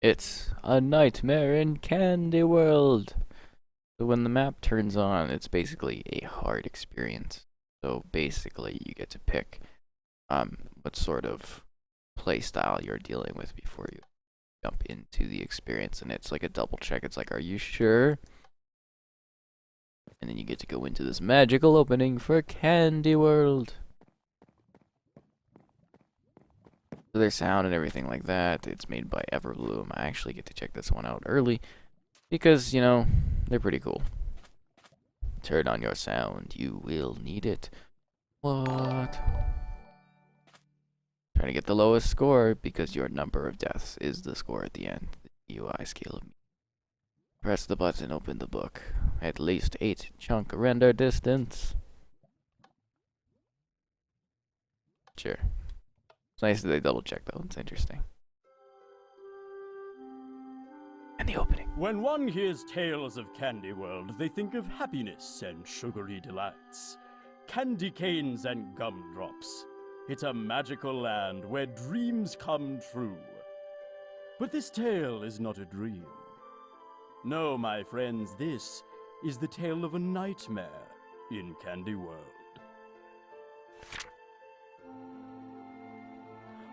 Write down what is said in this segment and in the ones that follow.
It's a nightmare in Candyworld. So when the map turns on, it's basically a hard experience. So basically, you get to pick what sort of play style you're dealing with before you jump into the experience, and it's like a double check. It's like, are you sure? And then you get to go into this magical opening for Candyworld. So their sound and everything like that, it's made by Everbloom. I actually get to check this one out early because, they're pretty cool. Turn on your sound, you will need it. What? Trying to get the lowest score because your number of deaths is the score at the end. The UI scale of. Press the button, open the book. At least 8 chunk render distance. Sure. It's nice that they double check though, it's interesting. And the opening. When one hears tales of Candyworld, they think of happiness and sugary delights. Candy canes and gumdrops. It's a magical land where dreams come true. But this tale is not a dream. No, my friends, this is the tale of a nightmare in Candyworld.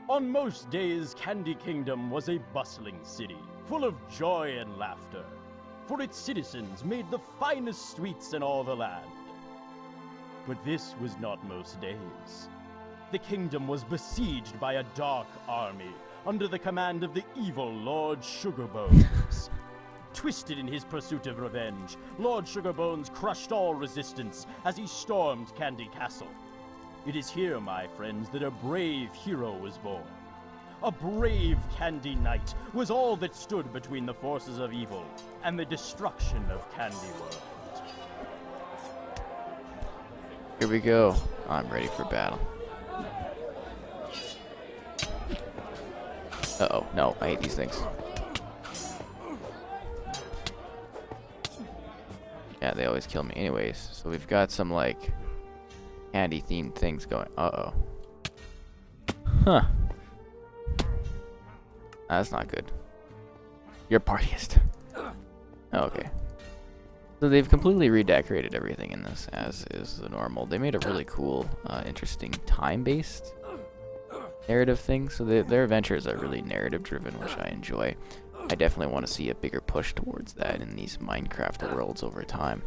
On most days, Candy Kingdom was a bustling city, full of joy and laughter, for its citizens made the finest sweets in all the land. But this was not most days. The kingdom was besieged by a dark army under the command of the evil Lord Sugarbones. Twisted in his pursuit of revenge, Lord Sugarbones crushed all resistance as he stormed Candy Castle. It is here, my friends, that a brave hero was born. A brave Candy Knight was all that stood between the forces of evil and the destruction of Candyworld. Here we go. I'm ready for battle. Uh-oh, no, I hate these things. Yeah, they always kill me anyways. So we've got some, like, candy-themed things going. Uh-oh. Huh. That's not good. You're partyist. Oh, okay. So they've completely redecorated everything in this, as is the normal. They made a really cool, interesting time-based narrative thing. So their adventures are really narrative-driven, which I enjoy. I definitely want to see a bigger push towards that in these Minecraft worlds over time.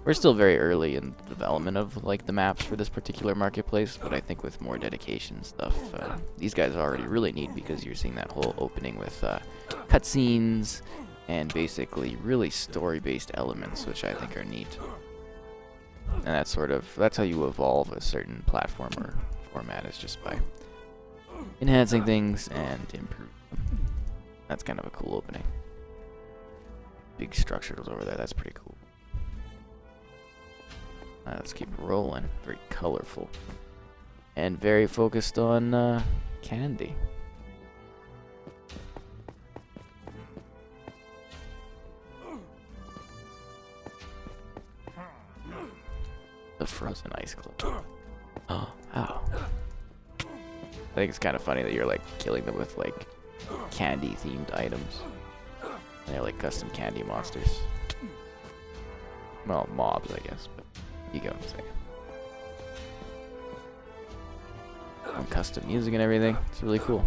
We're still very early in the development of like the maps for this particular marketplace, but I think with more dedication stuff, these guys are already really neat because you're seeing that whole opening with cutscenes and basically really story-based elements, which I think are neat. And that's how you evolve a certain platformer format, is just by enhancing things and improving them. That's kind of a cool opening. Big structures over there, that's pretty cool. Let's keep rolling. Very colorful. And very focused on candy. The frozen ice club. Oh, ow. I think it's kind of funny that you're like killing them with like candy themed items. And they're like custom candy monsters. Well, mobs, I guess, but you get what I'm saying. And custom music and everything. It's really cool.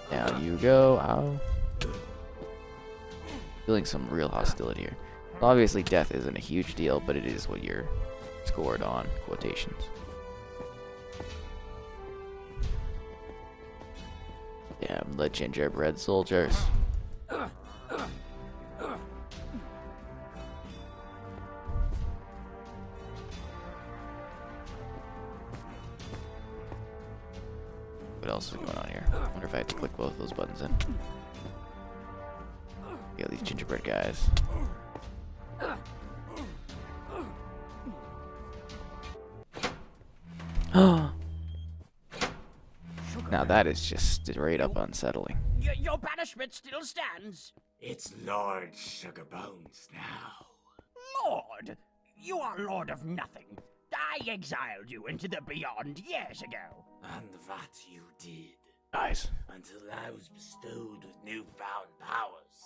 Down you go. Ow. Feeling some real hostility here. Obviously, death isn't a huge deal, but it is what you're scored on. Quotations. Damn, the gingerbread soldiers. What else is going on here? I wonder if I have to click both those buttons in. Yeah, these gingerbread guys. Now that is just straight up unsettling. Your banishment still stands. It's Lord Sugarbones now. Lord! You are lord of nothing. I exiled you into the beyond years ago. And that you did. Nice. Until I was bestowed with newfound powers.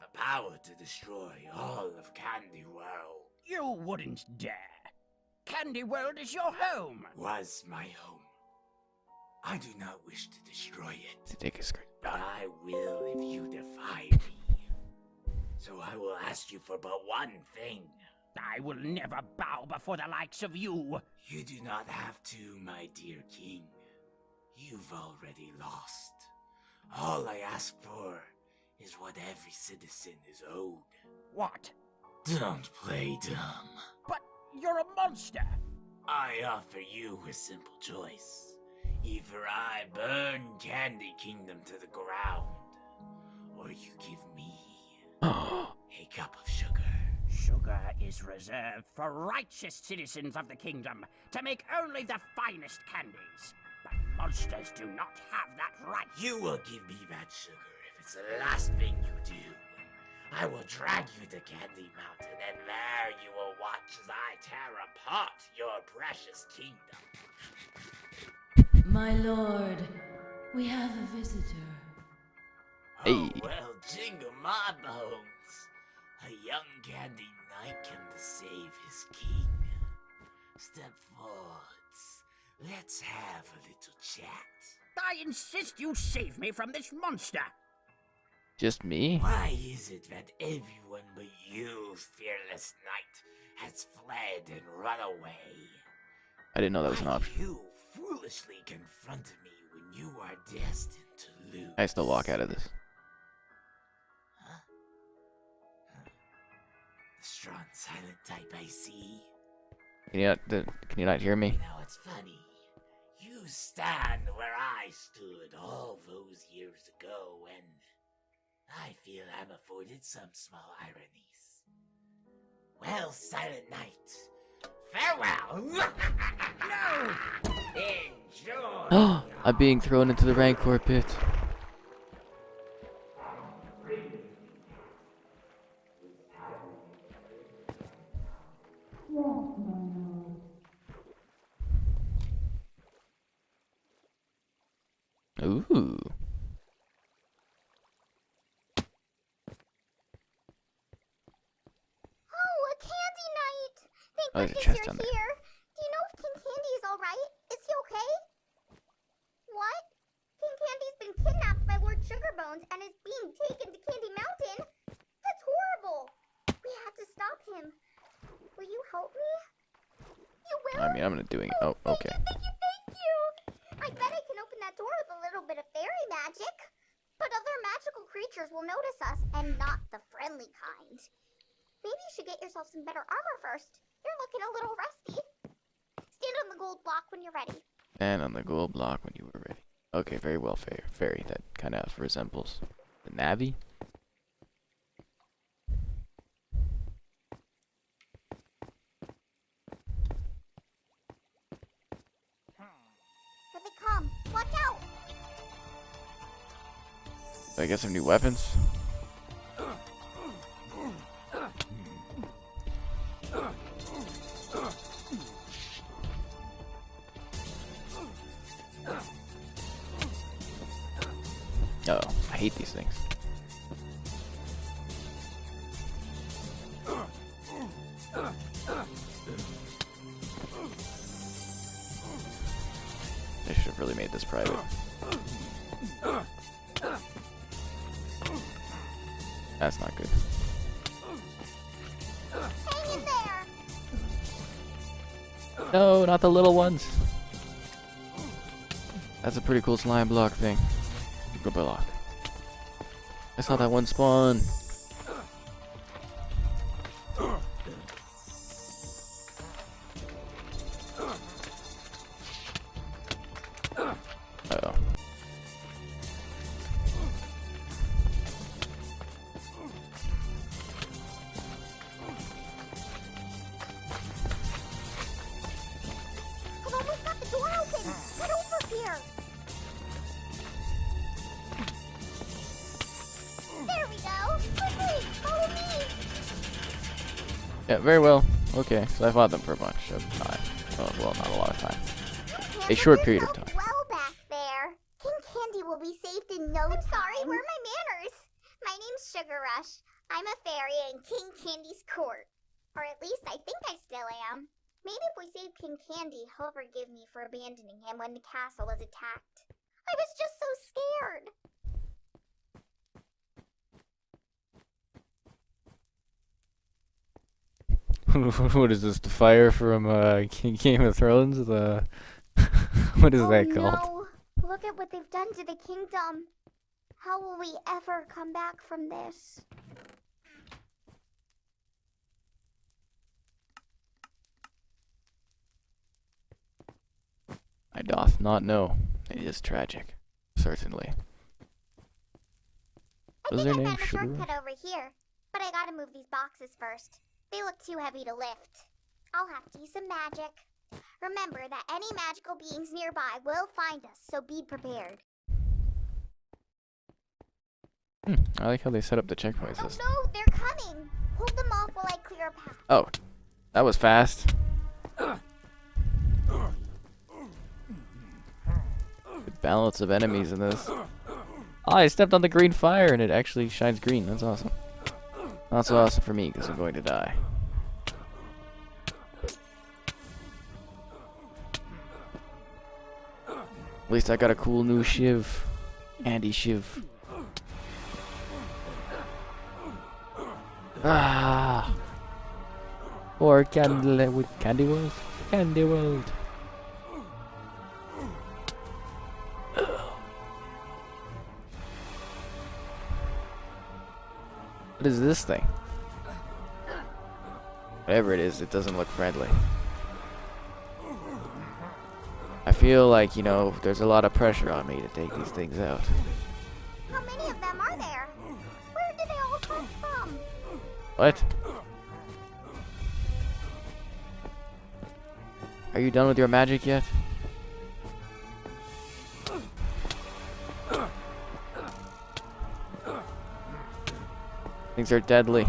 The power to destroy all of Candyworld. You wouldn't dare. Candyworld is your home. Was my home. I do not wish to destroy it. To take a skirt. But I will if you defy me. So I will ask you for but one thing. I will never bow before the likes of you. You do not have to, my dear king. You've already lost. All I ask for is what every citizen is owed. What? Don't play dumb. But you're a monster. I offer you a simple choice. Either I burn Candy Kingdom to the ground, or you give me a cup of sugar. Sugar is reserved for righteous citizens of the kingdom to make only the finest candies. But monsters do not have that right. You will give me that sugar if it's the last thing you do. I will drag you to Candy Mountain, and there you will watch as I tear apart your precious kingdom. My lord, we have a visitor. Hey. Oh, well, jingle my bones. A young Candy Knight come to save his king. Step forwards. Let's have a little chat. I insist you save me from this monster. Just me? Why is it that everyone but you, fearless knight, has fled and run away? I didn't know that was an Why option. You foolishly confronted me when you are destined to lose. I still walk out of this. Huh? The strong, silent type I see. Can you not hear me? You know, it's funny. You stand where I stood all those years ago, and I feel I'm afforded some small ironies. Well, Silent Knight, farewell! No! Enjoy! I'm being thrown into the Rancor pit. Ooh. Oh, a Candy Knight! Thank Oh, there's a goodness chest you're down there. here. Do you know if King Candy is alright? Is he okay? What? King Candy's been kidnapped by Lord Sugarbones and is being taken to Candy Mountain? That's horrible! We have to stop him. Will you help me? You will? I mean, I'm gonna doing. Oh, okay. Thank you! I bet I can open that door with a little bit of fairy magic. But other magical creatures will notice us, and not the friendly kind. Maybe you should get yourself some better armor first. You're looking a little rusty. Stand on the gold block when you're ready. And on the gold block when you were ready. Okay, very well, fairy. That kind of resembles the Navi. Here they come. Watch out! I get some new weapons. Oh, I hate these things. I should have really made this private. That's not good. Hang in there! No, not the little ones. That's a pretty cool slime block thing. Good block. I saw that one spawn. Uh-oh. I've almost got the door open! Get over here! There we go! Quickly! Follow me! Yeah, very well. Okay, so I fought them for a bunch of time. Oh, well, not a lot of time. Candy, A short you're period of so time. well back there. King Candy will be saved in no time. I'm sorry, where are my manners? My name's Sugar Rush. I'm a fairy in King Candy's court. Or at least I think I still am. Maybe if we save King Candy, he'll forgive me for abandoning him when the castle was attacked. I was just so scared. What is this? The fire from Game of Thrones? The what is that called? No. Look at what they've done to the kingdom. How will we ever come back from this? I doth not know. It is tragic, certainly. I Was think their I name found a Sugar? shortcut over here, but I gotta move these boxes first. They look too heavy to lift. I'll have to use some magic. Remember that any magical beings nearby will find us, so be prepared. I like how they set up the checkpoint Oh system. no, they're coming! Hold them off while I clear a path. Oh, that was fast. Good balance of enemies in this. Oh, I stepped on the green fire and it actually shines green. That's awesome. Not so awesome for me because I'm going to die. At least I got a cool new shiv. Andy shiv. Ah! Or Candyworld? Candyworld. What is this thing? Whatever it is, it doesn't look friendly. I feel like, you know, there's a lot of pressure on me to take these things out. How many of them are there? Where did they all come from? What? Are you done with your magic yet? Things are deadly.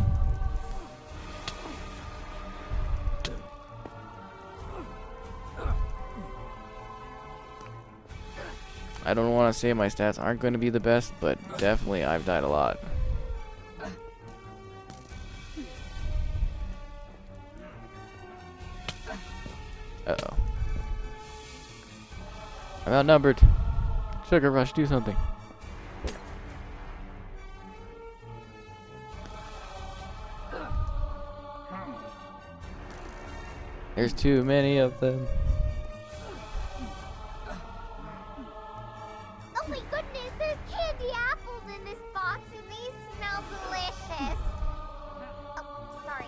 I don't want to say my stats aren't going to be the best, but definitely I've died a lot. Uh-oh. I'm outnumbered. Sugar Rush, do something. There's too many of them. Oh my goodness, there's candy apples in this box and they smell delicious. Oh, sorry.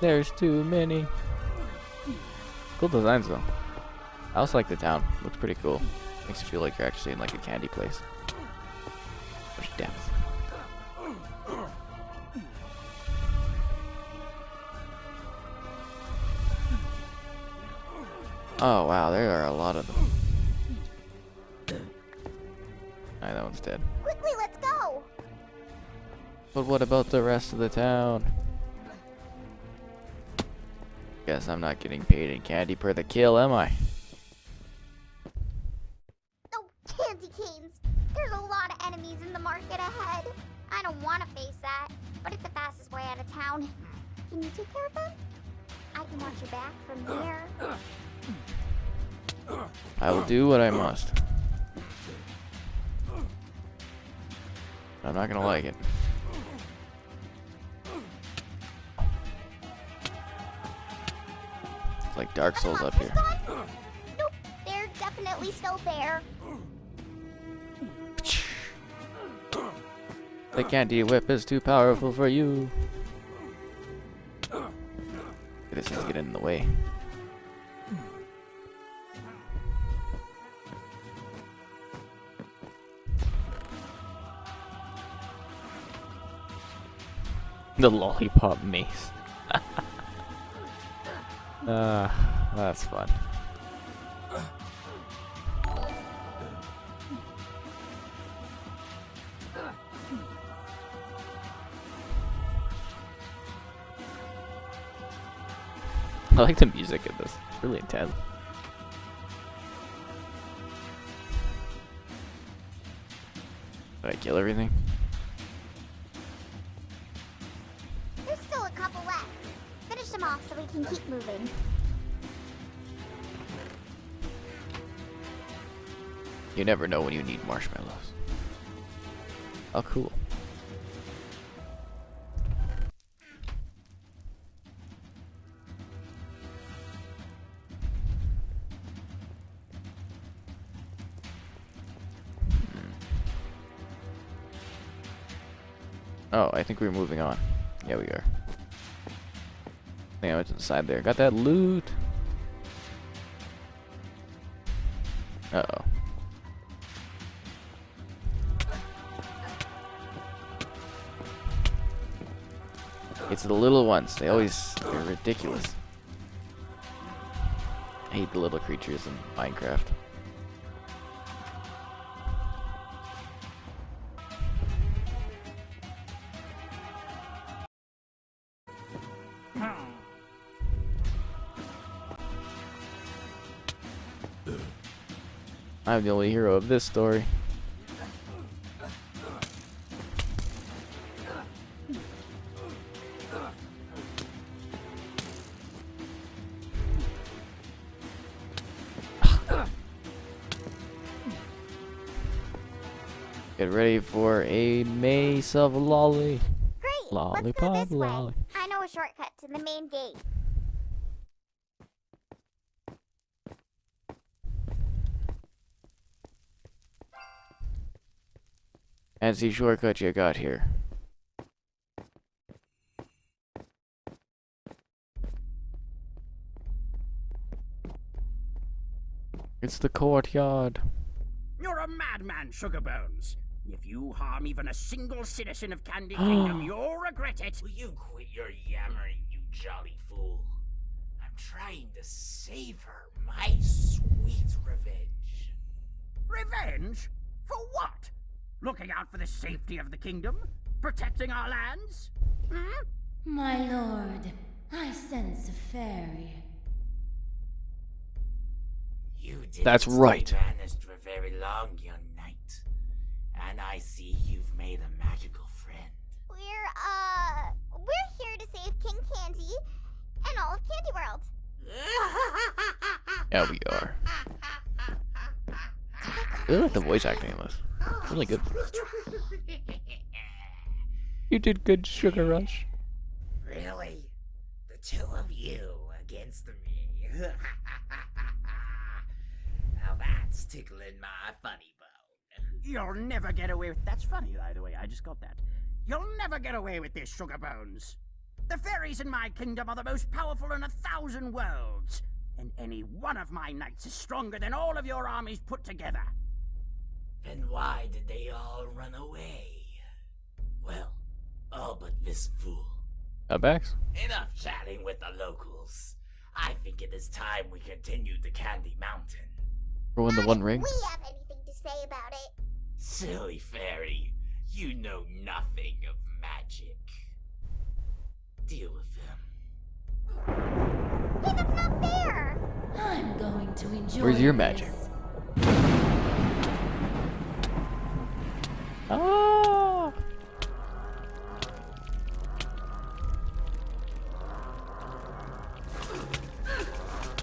There's too many. Cool designs though. I also like the town. Looks pretty cool. Makes you feel like you're actually in like a candy place. There's depth. Oh wow, there are a lot of them. Alright, that one's dead. Quickly, let's go! But what about the rest of the town? Guess I'm not getting paid in candy per the kill, am I? Oh, candy canes! There's a lot of enemies in the market ahead. I don't want to face that, but it's the fastest way out of town. Can you take care of them? I can watch your back from here. I will do what I must. I'm not gonna like it. It's like Dark Souls up here. Nope, they're definitely still there. The candy whip is too powerful for you. This is getting in the way. The lollipop mace. That's fun. like the music in this. It's really intense. Did I kill everything? There's still a couple left. Finish them off so we can keep moving. You never know when you need marshmallows. Oh, cool. Oh, I think we're moving on. Yeah, we are. I think I went to the side there. Got that loot. Uh-oh. It's the little ones. They're ridiculous. I hate the little creatures in Minecraft. I'm the only hero of this story. Get ready for a mace of lolly. Great. Let's go Lollipop, this way. lolly. I know a shortcut to the main gate. Fancy shortcut you got here. It's the courtyard. You're a madman, Sugarbones. If you harm even a single citizen of Candy Kingdom, you'll regret it. Will you quit your yammering, you jolly fool? I'm trying to save her my sweet revenge. Revenge? For what? Looking out for the safety of the kingdom? Protecting our lands? Hmm? My lord, I sense a fairy. You didn't That's right. stay banished for very long, young knight. And I see you've made a magical friend. We're here to save King Candy and all of Candyworld. Yeah, we are. I really like the voice acting in this. It's really good. You did good, Sugar Rush. Really? The two of you against me? Now that's tickling my funny bone. You'll never get away with... That's funny, by the way. I just got that. You'll never get away with this, Sugarbones. The fairies in my kingdom are the most powerful in 1,000 worlds. And any one of my knights is stronger than all of your armies put together. Then why did they all run away? Well, all but this fool. Bax? Enough chatting with the locals. I think it is time we continue to Candy Mountain. Throw in the Not One if Ring. We have anything to say about it. Silly fairy, you know nothing of magic. Deal with them. Hey, that's not fair! I'm going to enjoy Where's your magic? this. Ah!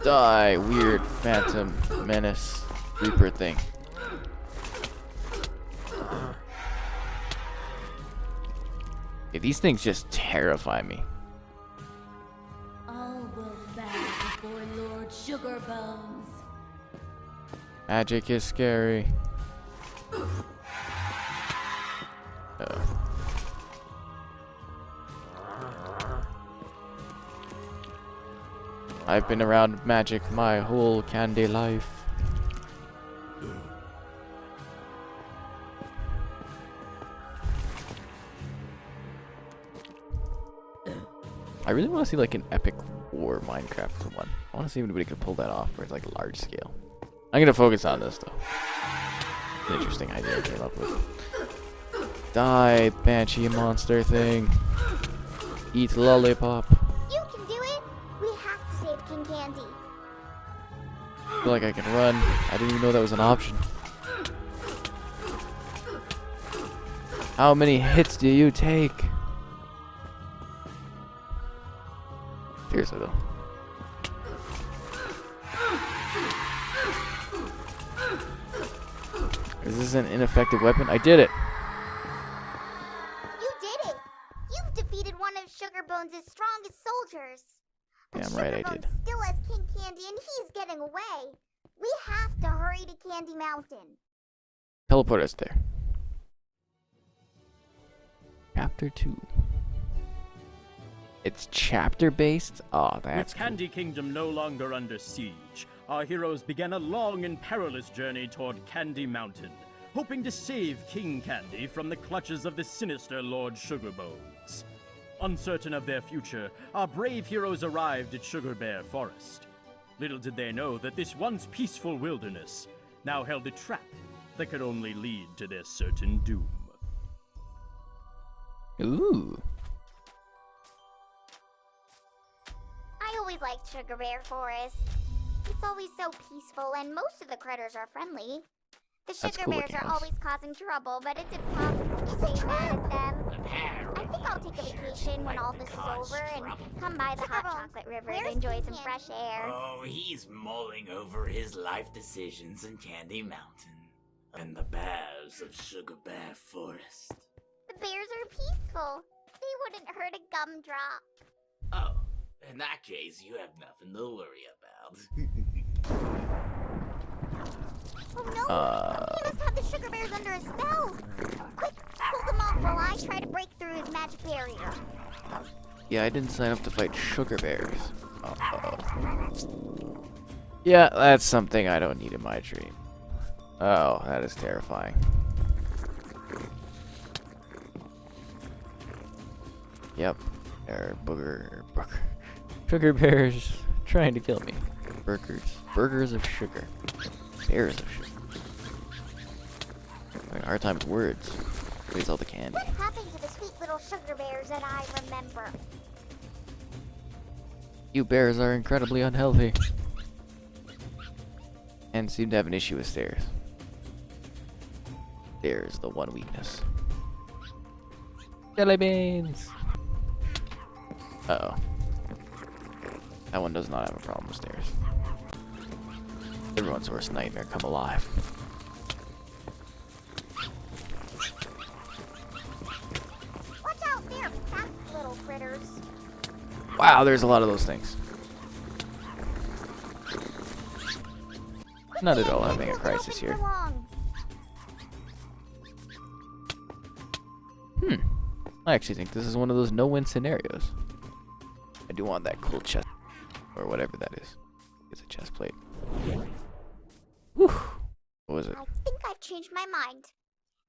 Die, weird phantom menace reaper thing. Yeah, these things just terrify me. All will bow before Lord Sugarbones. Magic is scary. I've been around magic my whole candy life. I really want to see like an epic war Minecraft one. I want to see if anybody could pull that off where it's like large scale. I'm gonna focus on this though. An interesting idea I came up with. Die, banshee monster thing. Eat lollipop. You can do it! We have to save King I feel like I can run. I didn't even know that was an option. How many hits do you take? Seriously though. Is this an ineffective weapon? I did it! You did it! You've defeated one of Sugarbones' strongest soldiers. But Damn right I Sugarbones did. still has King Candy and he's getting away. We have to hurry to Candy Mountain. Teleport us there. Chapter 2. It's chapter based? Oh, that's With Candy Kingdom no longer under siege, our heroes began a long and perilous journey toward Candy Mountain, hoping to save King Candy from the clutches of the sinister Lord Sugarbones. Uncertain of their future, our brave heroes arrived at Sugar Bear Forest. Little did they know that this once peaceful wilderness now held a trap that could only lead to their certain doom. Ooh. I always liked Sugar Bear Forest. It's always so peaceful and most of the critters are friendly. The That's Sugar cool Bears looking are house. always causing trouble, but it's impossible to stay mad at them. I think I'll take a vacation when all this is over and come by the hot chocolate river to enjoy some fresh air. Oh, he's mulling over his life decisions in Candy Mountain and the bears of Sugar Bear Forest. The bears are peaceful. They wouldn't hurt a gumdrop. Oh, in that case, you have nothing to worry about. Oh no! He must have the Sugar Bears under a spell. Quick, pull them off while I try to break through his magic barrier. Yeah, I didn't sign up to fight sugar bears. Uh-oh. Yeah, that's something I don't need in my dream. Oh, that is terrifying. Yep. They're sugar bears trying to kill me. Burgers of sugar. Bears of sugar. Having a hard time with words. Where's all the candy? What happened to the sweet little Sugar Bears that I remember? You bears are incredibly unhealthy. And seem to have an issue with stairs. There's the one weakness. Jelly beans! Uh-oh. That one does not have a problem with stairs. Everyone's worst nightmare come alive. Watch out there, fast little critters. Wow, there's a lot of those things. Not at all having a crisis here. I actually think this is one of those no-win scenarios. I do want that cool chest, or whatever that is. It's a chest plate. Whew. What was it? I think I've changed my mind.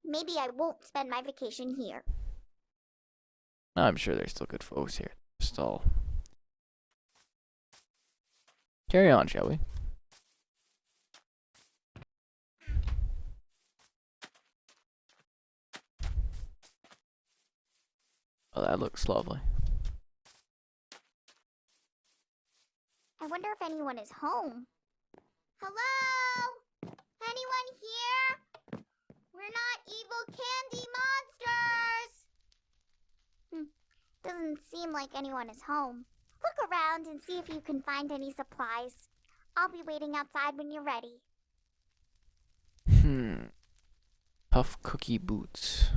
Maybe I won't spend my vacation here. I'm sure there's still good folks here. Just all carry on, shall we? Oh, that looks lovely. I wonder if anyone is home. Hello? Anyone here? We're not evil candy monsters! Doesn't seem like anyone is home. Look around and see if you can find any supplies. I'll be waiting outside when you're ready. Puff cookie boots.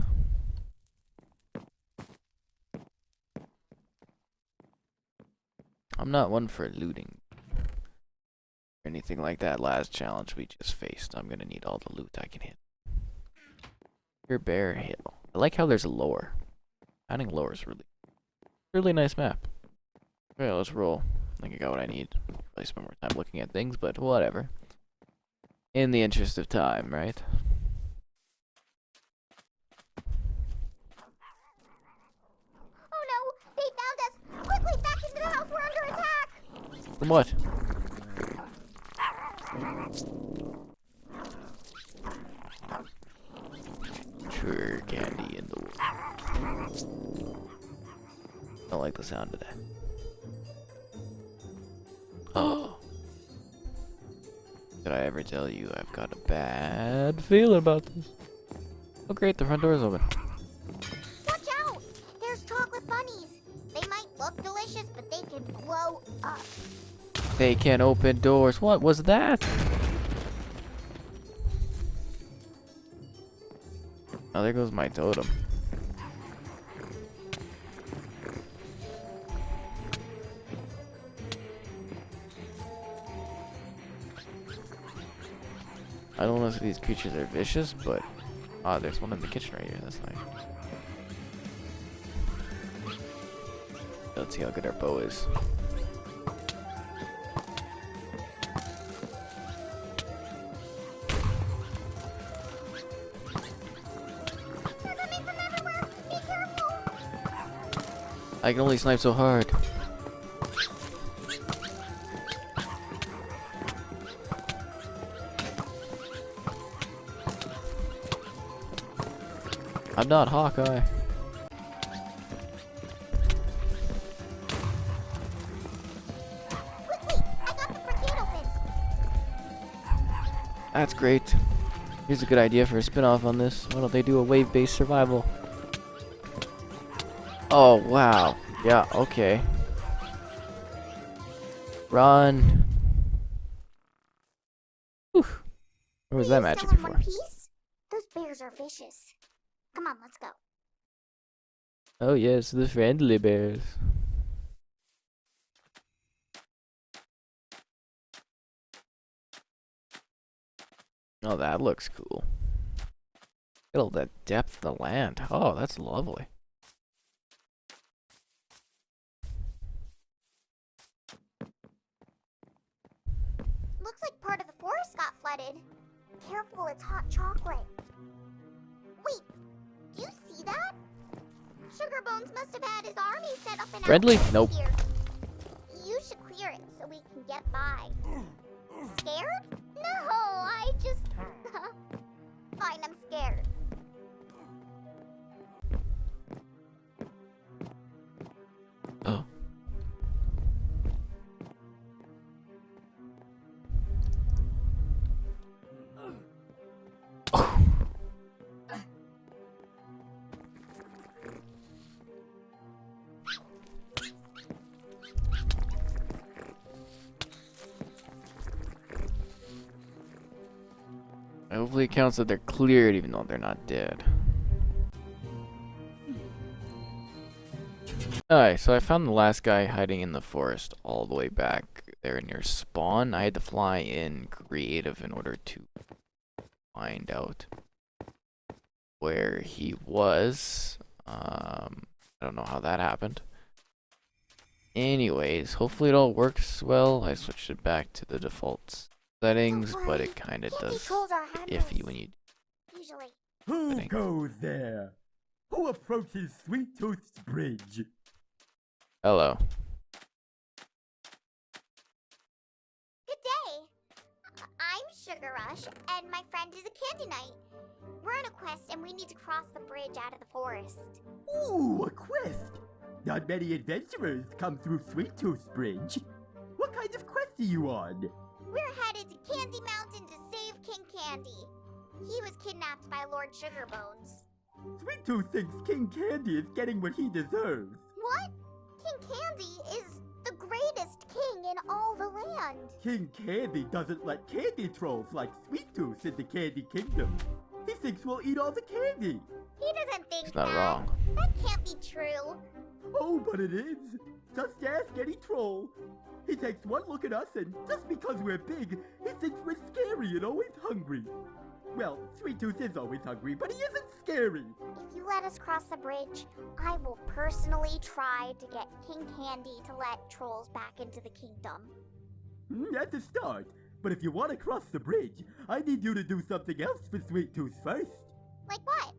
I'm not one for looting or anything like that last challenge we just faced. I'm gonna need all the loot I can hit. Your Bear Hill. I like how there's a lore. Finding lore is really nice map. Okay, let's roll. I think I got what I need. Probably spend more time looking at things, but whatever. In the interest of time, right? Oh no! They found us! Quickly, back into the house! We're under attack! From what? Sugar candy in the wood. Don't like the sound of that. Oh. Did I ever tell you I've got a bad feeling about this? Oh great, the front door is open. Watch out! There's chocolate bunnies. They might look delicious, but they can blow up. They can open doors. What was that? Oh, there goes my totem. I don't know if these creatures are vicious, but there's one in the kitchen right here. That's nice. Let's see how good our bow is. They're coming from everywhere. Be careful. I can only snipe so hard. I'm not Hawkeye. Quickly! I got the front gate open. That's great. Here's a good idea for a spin-off on this. Why don't they do a wave-based survival? Oh, wow. Yeah, okay. Run. Whew. Where was that magic Still in one before? piece? Those bears are vicious. Come on, let's go. Oh yes, the friendly bears. Oh, that looks cool. Look at all that depth of the land. Oh, that's lovely. Looks like part of the forest got flooded. Careful, it's hot chocolate. Wait, do you see that? Sugar Bones must have had his army set up in Friendly? outposts Nope. here. You should clear it so we can get by. Scared? No, I just... Fine, I'm scared. Oh. Hopefully it counts that they're cleared even though they're not dead. Alright, so I found the last guy hiding in the forest all the way back there near spawn. I had to fly in creative in order to find out where he was. I don't know how that happened. Anyways, hopefully it all works well. I switched it back to the default settings, but it kind of Candy does trolls are iffy harmless, when you... usually. Who Thanks. goes there? Who approaches Sweet Tooth's bridge? Hello. Good day. I'm Sugar Rush, and my friend is a Candy Knight. We're on a quest, and we need to cross the bridge out of the forest. Ooh, a quest! Not many adventurers come through Sweet Tooth's bridge. What kind of quest are you on? We're headed to Candy Mountain to save King Candy. He was kidnapped by Lord Sugarbones. Sweet Tooth thinks King Candy is getting what he deserves. What? King Candy is the greatest king in all the land. King Candy doesn't let candy trolls like Sweet Tooth in the Candy Kingdom. He thinks we'll eat all the candy. He doesn't think He's not that. wrong. That can't be true. Oh, but it is. Just ask any troll. He takes one look at us, and just because we're big, he thinks we're scary and always hungry. Well, Sweet Tooth is always hungry, but he isn't scary. If you let us cross the bridge, I will personally try to get King Candy to let trolls back into the kingdom. That's a start. But if you want to cross the bridge, I need you to do something else for Sweet Tooth first. Like what?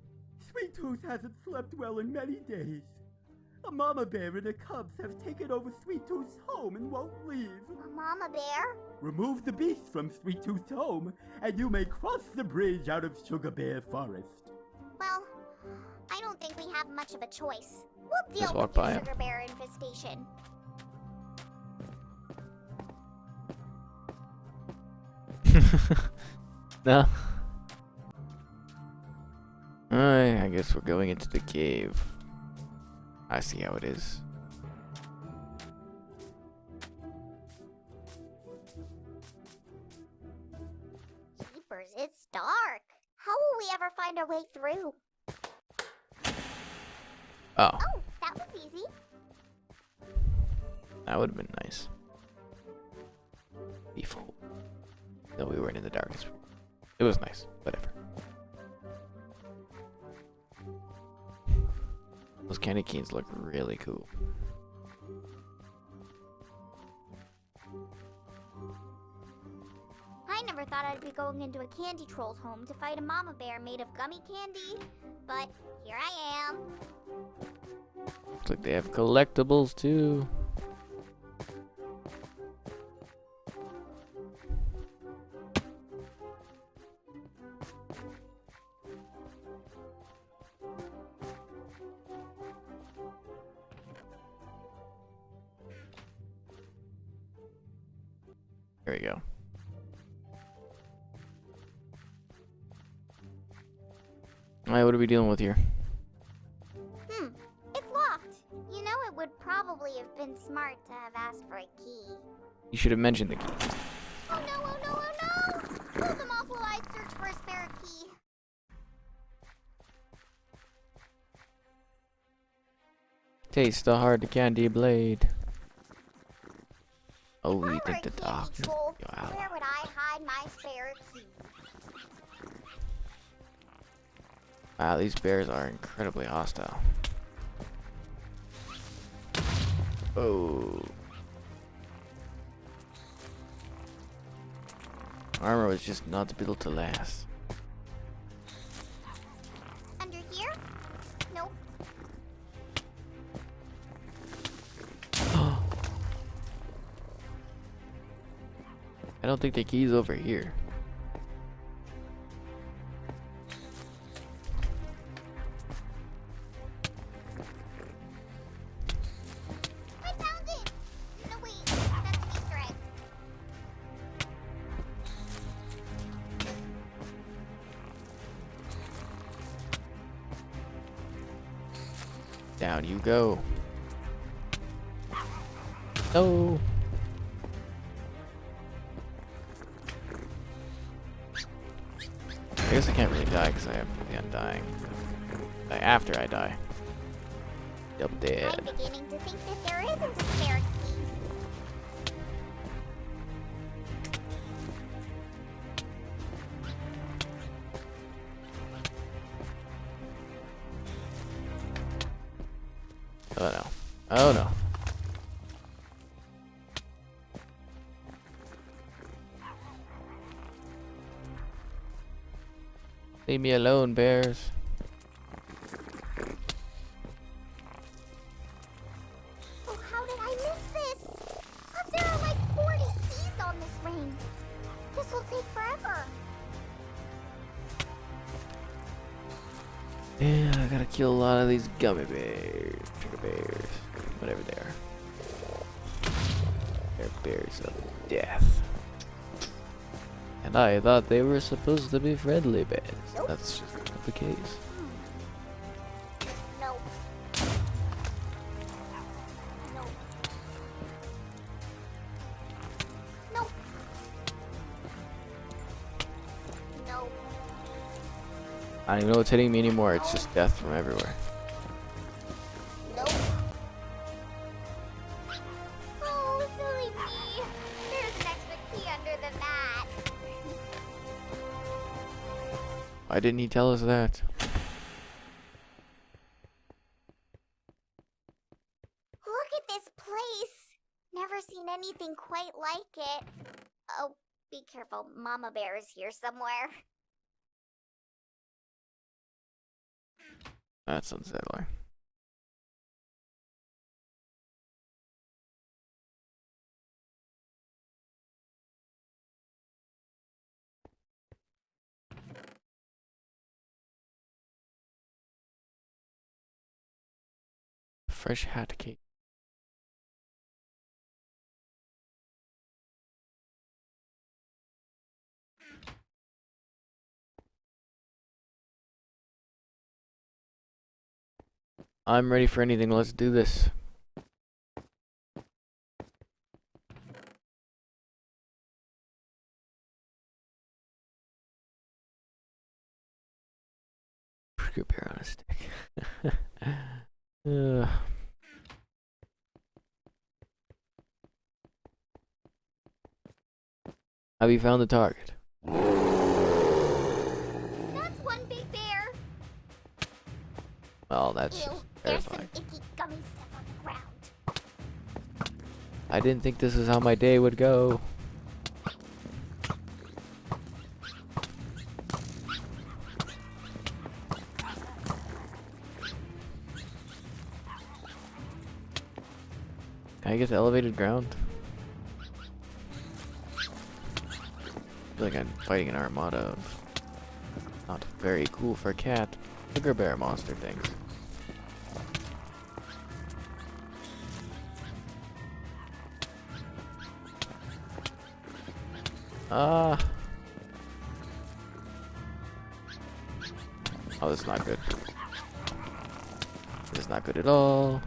Sweet Tooth hasn't slept well in many days. A mama bear and her cubs have taken over Sweet Tooth's home and won't leave. A mama bear? Remove the beast from Sweet Tooth's home, and you may cross the bridge out of Sugar Bear Forest. Well, I don't think we have much of a choice. We'll deal Just walk with the by him. sugar bear infestation. No. Alright, I guess we're going into the cave. I see how it is. Jeepers, it's dark. How will we ever find our way through? Oh, Oh, that was easy. that would have been nice. Before. No, we weren't in the darkness. It was nice. Whatever. Those candy canes look really cool. I never thought I'd be going into a candy troll's home to fight a mama bear made of gummy candy, but here I am. Looks like they have collectibles too. Here we go. Alright, what are we dealing with here? It's locked. You know, it would probably have been smart to have asked for a key. You should have mentioned the key. Oh no, oh no, oh no! Hold them off while I search for a spare key. Taste the hard candy blade. Oh, If I you were think a the candy doctor? troll, Your ally. where would I hide my spare key? Wow, these bears are incredibly hostile. Oh. Armor was just not built to last. Under here? Nope. I don't think the key's over here. I found it! No, wait, that's an Easter egg. Down you go. No. I guess I can't really die because I have the undying. Die after I die. Yep, I'm dead. beginning to think that there isn't a spare key. Oh no. Oh no. Leave me alone, bears. Oh, how did I miss this? There are like 40 keys on this ring. This will take forever. Yeah, I gotta kill a lot of these gummy bears. Sugar bears. Whatever they are. They're bears of death. And I thought they were supposed to be friendly bears. Nope. That's just not the case. No. No. No. No. I don't even know what's hitting me anymore. It's just death from everywhere. Nope. Oh, silly me. There's an extra key under the mat. Why didn't he tell us that? Look at this place. Never seen anything quite like it. Oh, be careful. Mama Bear is here somewhere. That's unsettling. Fresh hat cake. I'm ready for anything. Let's do this. Sugar bear on a stick. Have you found the target? That's one big bear. Well, that's Ew, just there's some terrifying. icky gummy stuff on the ground. I didn't think this is how my day would go. Can I get the elevated ground? I feel like I'm fighting an armada of not very cool for a cat sugar bear monster things. Ah. Oh, this is not good. This is not good at all.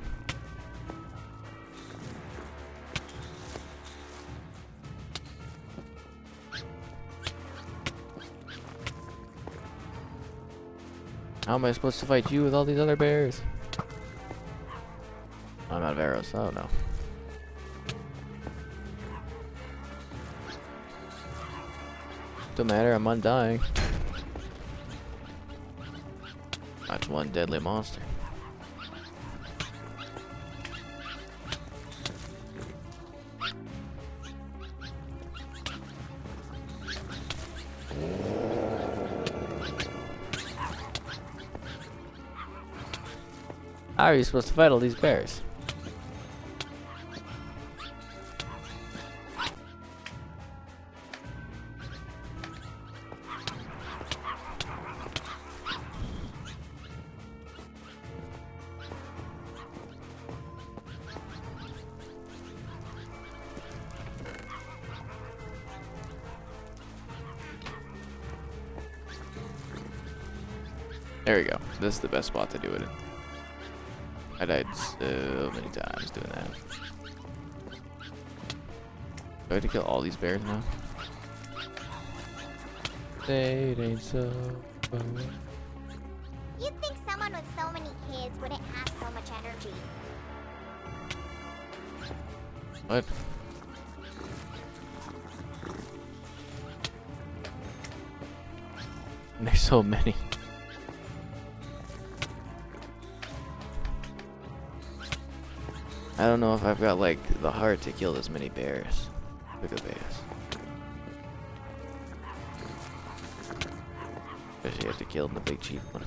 How am I supposed to fight you with all these other bears? I'm out of arrows. Oh no. Don't matter, I'm undying. That's one deadly monster. How are you supposed to fight all these bears? There we go. This is the best spot to do it in. I died so many times doing that. Do I have to kill all these bears now? Say it ain't so. You'd think someone with so many kids wouldn't have so much energy. What? There's so many. I don't know if I've got like the heart to kill this many bears. Look at bears. Especially have to kill the big chief one.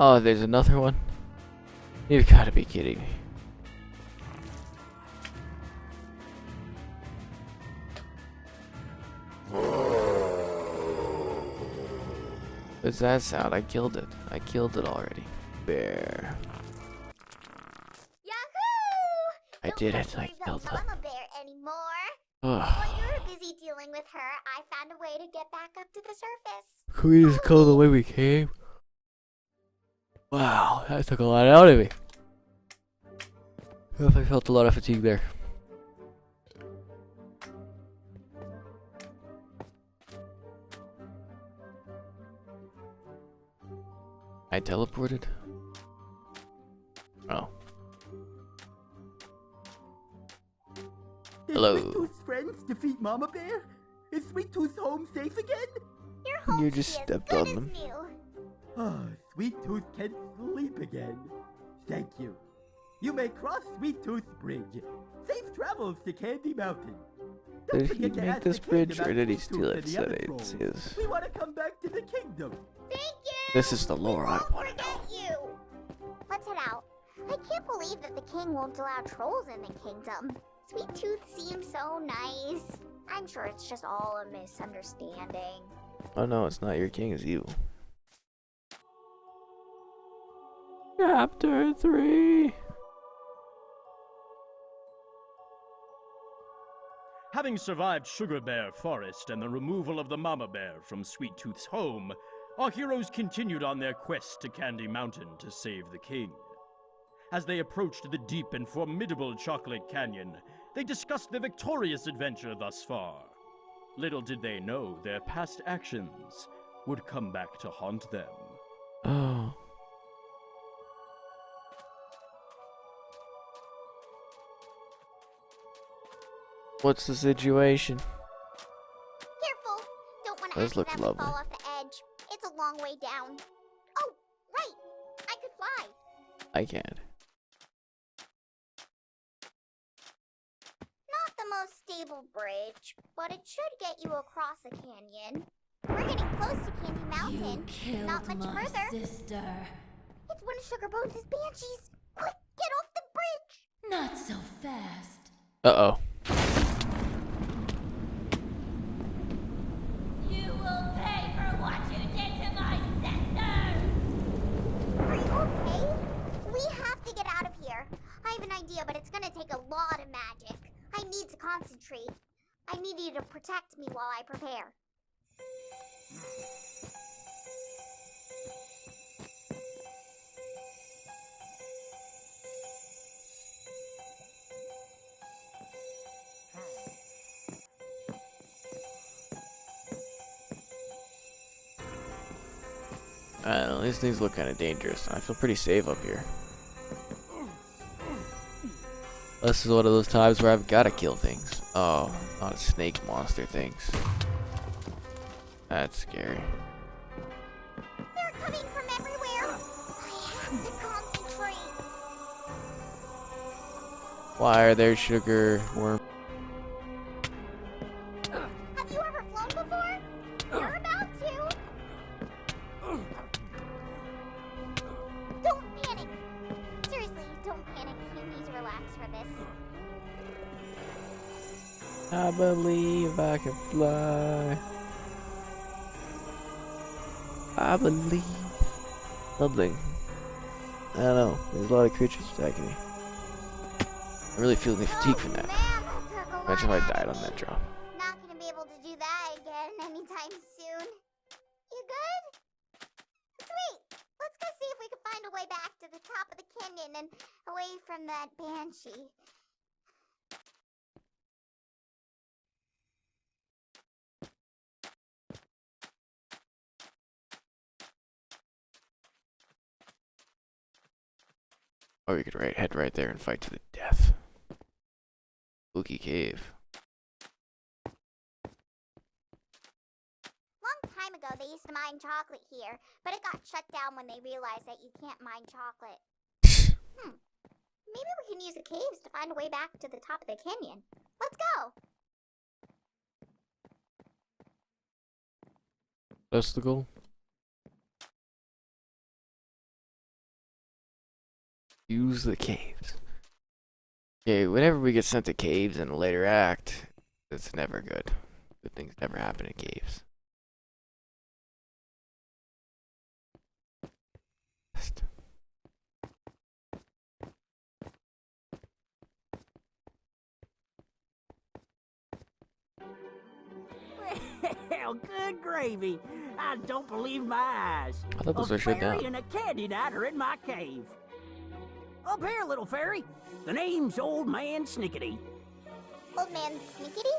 Oh, there's another one? You've got to be kidding me. What's that sound? I killed it. I killed it already. Bear. Yahoo! I Don't did have it. to I worry killed about it. Mama Bear anymore. Ugh. While you were busy dealing with her, I found a way to get back up to the surface. Can we just go the way we came? Wow, that took a lot out of me. I felt a lot of fatigue there. I teleported? Oh. Did Hello. Sweet Tooth's friends defeat Mama Bear? Is Sweet Tooth's home safe again? Your home You should just be as stepped good on as them. new. Ah, Sweet Tooth can sleep again. Thank you. You may cross Sweet Tooth Bridge. Safe travels to Candy Mountain. Don't Did he forget to make ask this the king bridge, or about did he Sweet steal Tooth it and the so other that trolls. it's his? We want to come back to the kingdom. Thank you! This is the lore I won't want to know. forget you! Let's head out. I can't believe that the king won't allow trolls in the kingdom. Sweet Tooth seems so nice. I'm sure it's just all a misunderstanding. Oh no, it's not your king, it's you. Chapter 3. Having survived Sugar Bear Forest and the removal of the Mama Bear from Sweet Tooth's home, our heroes continued on their quest to Candy Mountain to save the king. As they approached the deep and formidable Chocolate Canyon, they discussed their victorious adventure thus far. Little did they know their past actions would come back to haunt them. Oh. What's the situation? Careful! Don't want to This looks accidentally lovely. fall off the edge. It's a long way down. Oh, right! I could fly. I can't. Not the most stable bridge, but it should get you across the canyon. We're getting close to Candy Mountain. You killed Not much my further. sister. It's one of Sugar Bones' banshees. Quick, get off the bridge! Not so fast. Uh-oh. You will pay for what you did to my sister! Are you okay? We have to get out of here. I have an idea, but it's gonna take a lot of magic. I need to concentrate. I need you to protect me while I prepare. I don't know, these things look kind of dangerous. I feel pretty safe up here. This is one of those times where I've got to kill things. Oh, not snake monster things. That's scary. They're coming from everywhere. I have to concentrate. Why are there sugar worms? Have you ever flown before? You're about to. Don't panic. Seriously, don't panic. You need to relax for this. I believe I can fly. I believe something. I don't know. There's a lot of creatures attacking me. I'm really feeling the fatigue from that. Man, that took a lot Imagine if I out died of on me. that drop. Not gonna be able to do that again anytime soon. You good? Sweet. Let's go see if we can find a way back to the top of the canyon and away from that banshee. Or we could head right there and fight to the death. Spooky cave. Long time ago, they used to mine chocolate here, but it got shut down when they realized that you can't mine chocolate. Maybe we can use the caves to find a way back to the top of the canyon. Let's go! That's the goal. Use the caves. Okay, whenever we get sent to caves in a later act, it's never good. Good things never happen in caves. Well, good gravy. I don't believe my eyes. I thought those A are shut fairy down. and a candy night are in my cave. Up here, little fairy. The name's Old Man Snickety. Old man Snickety?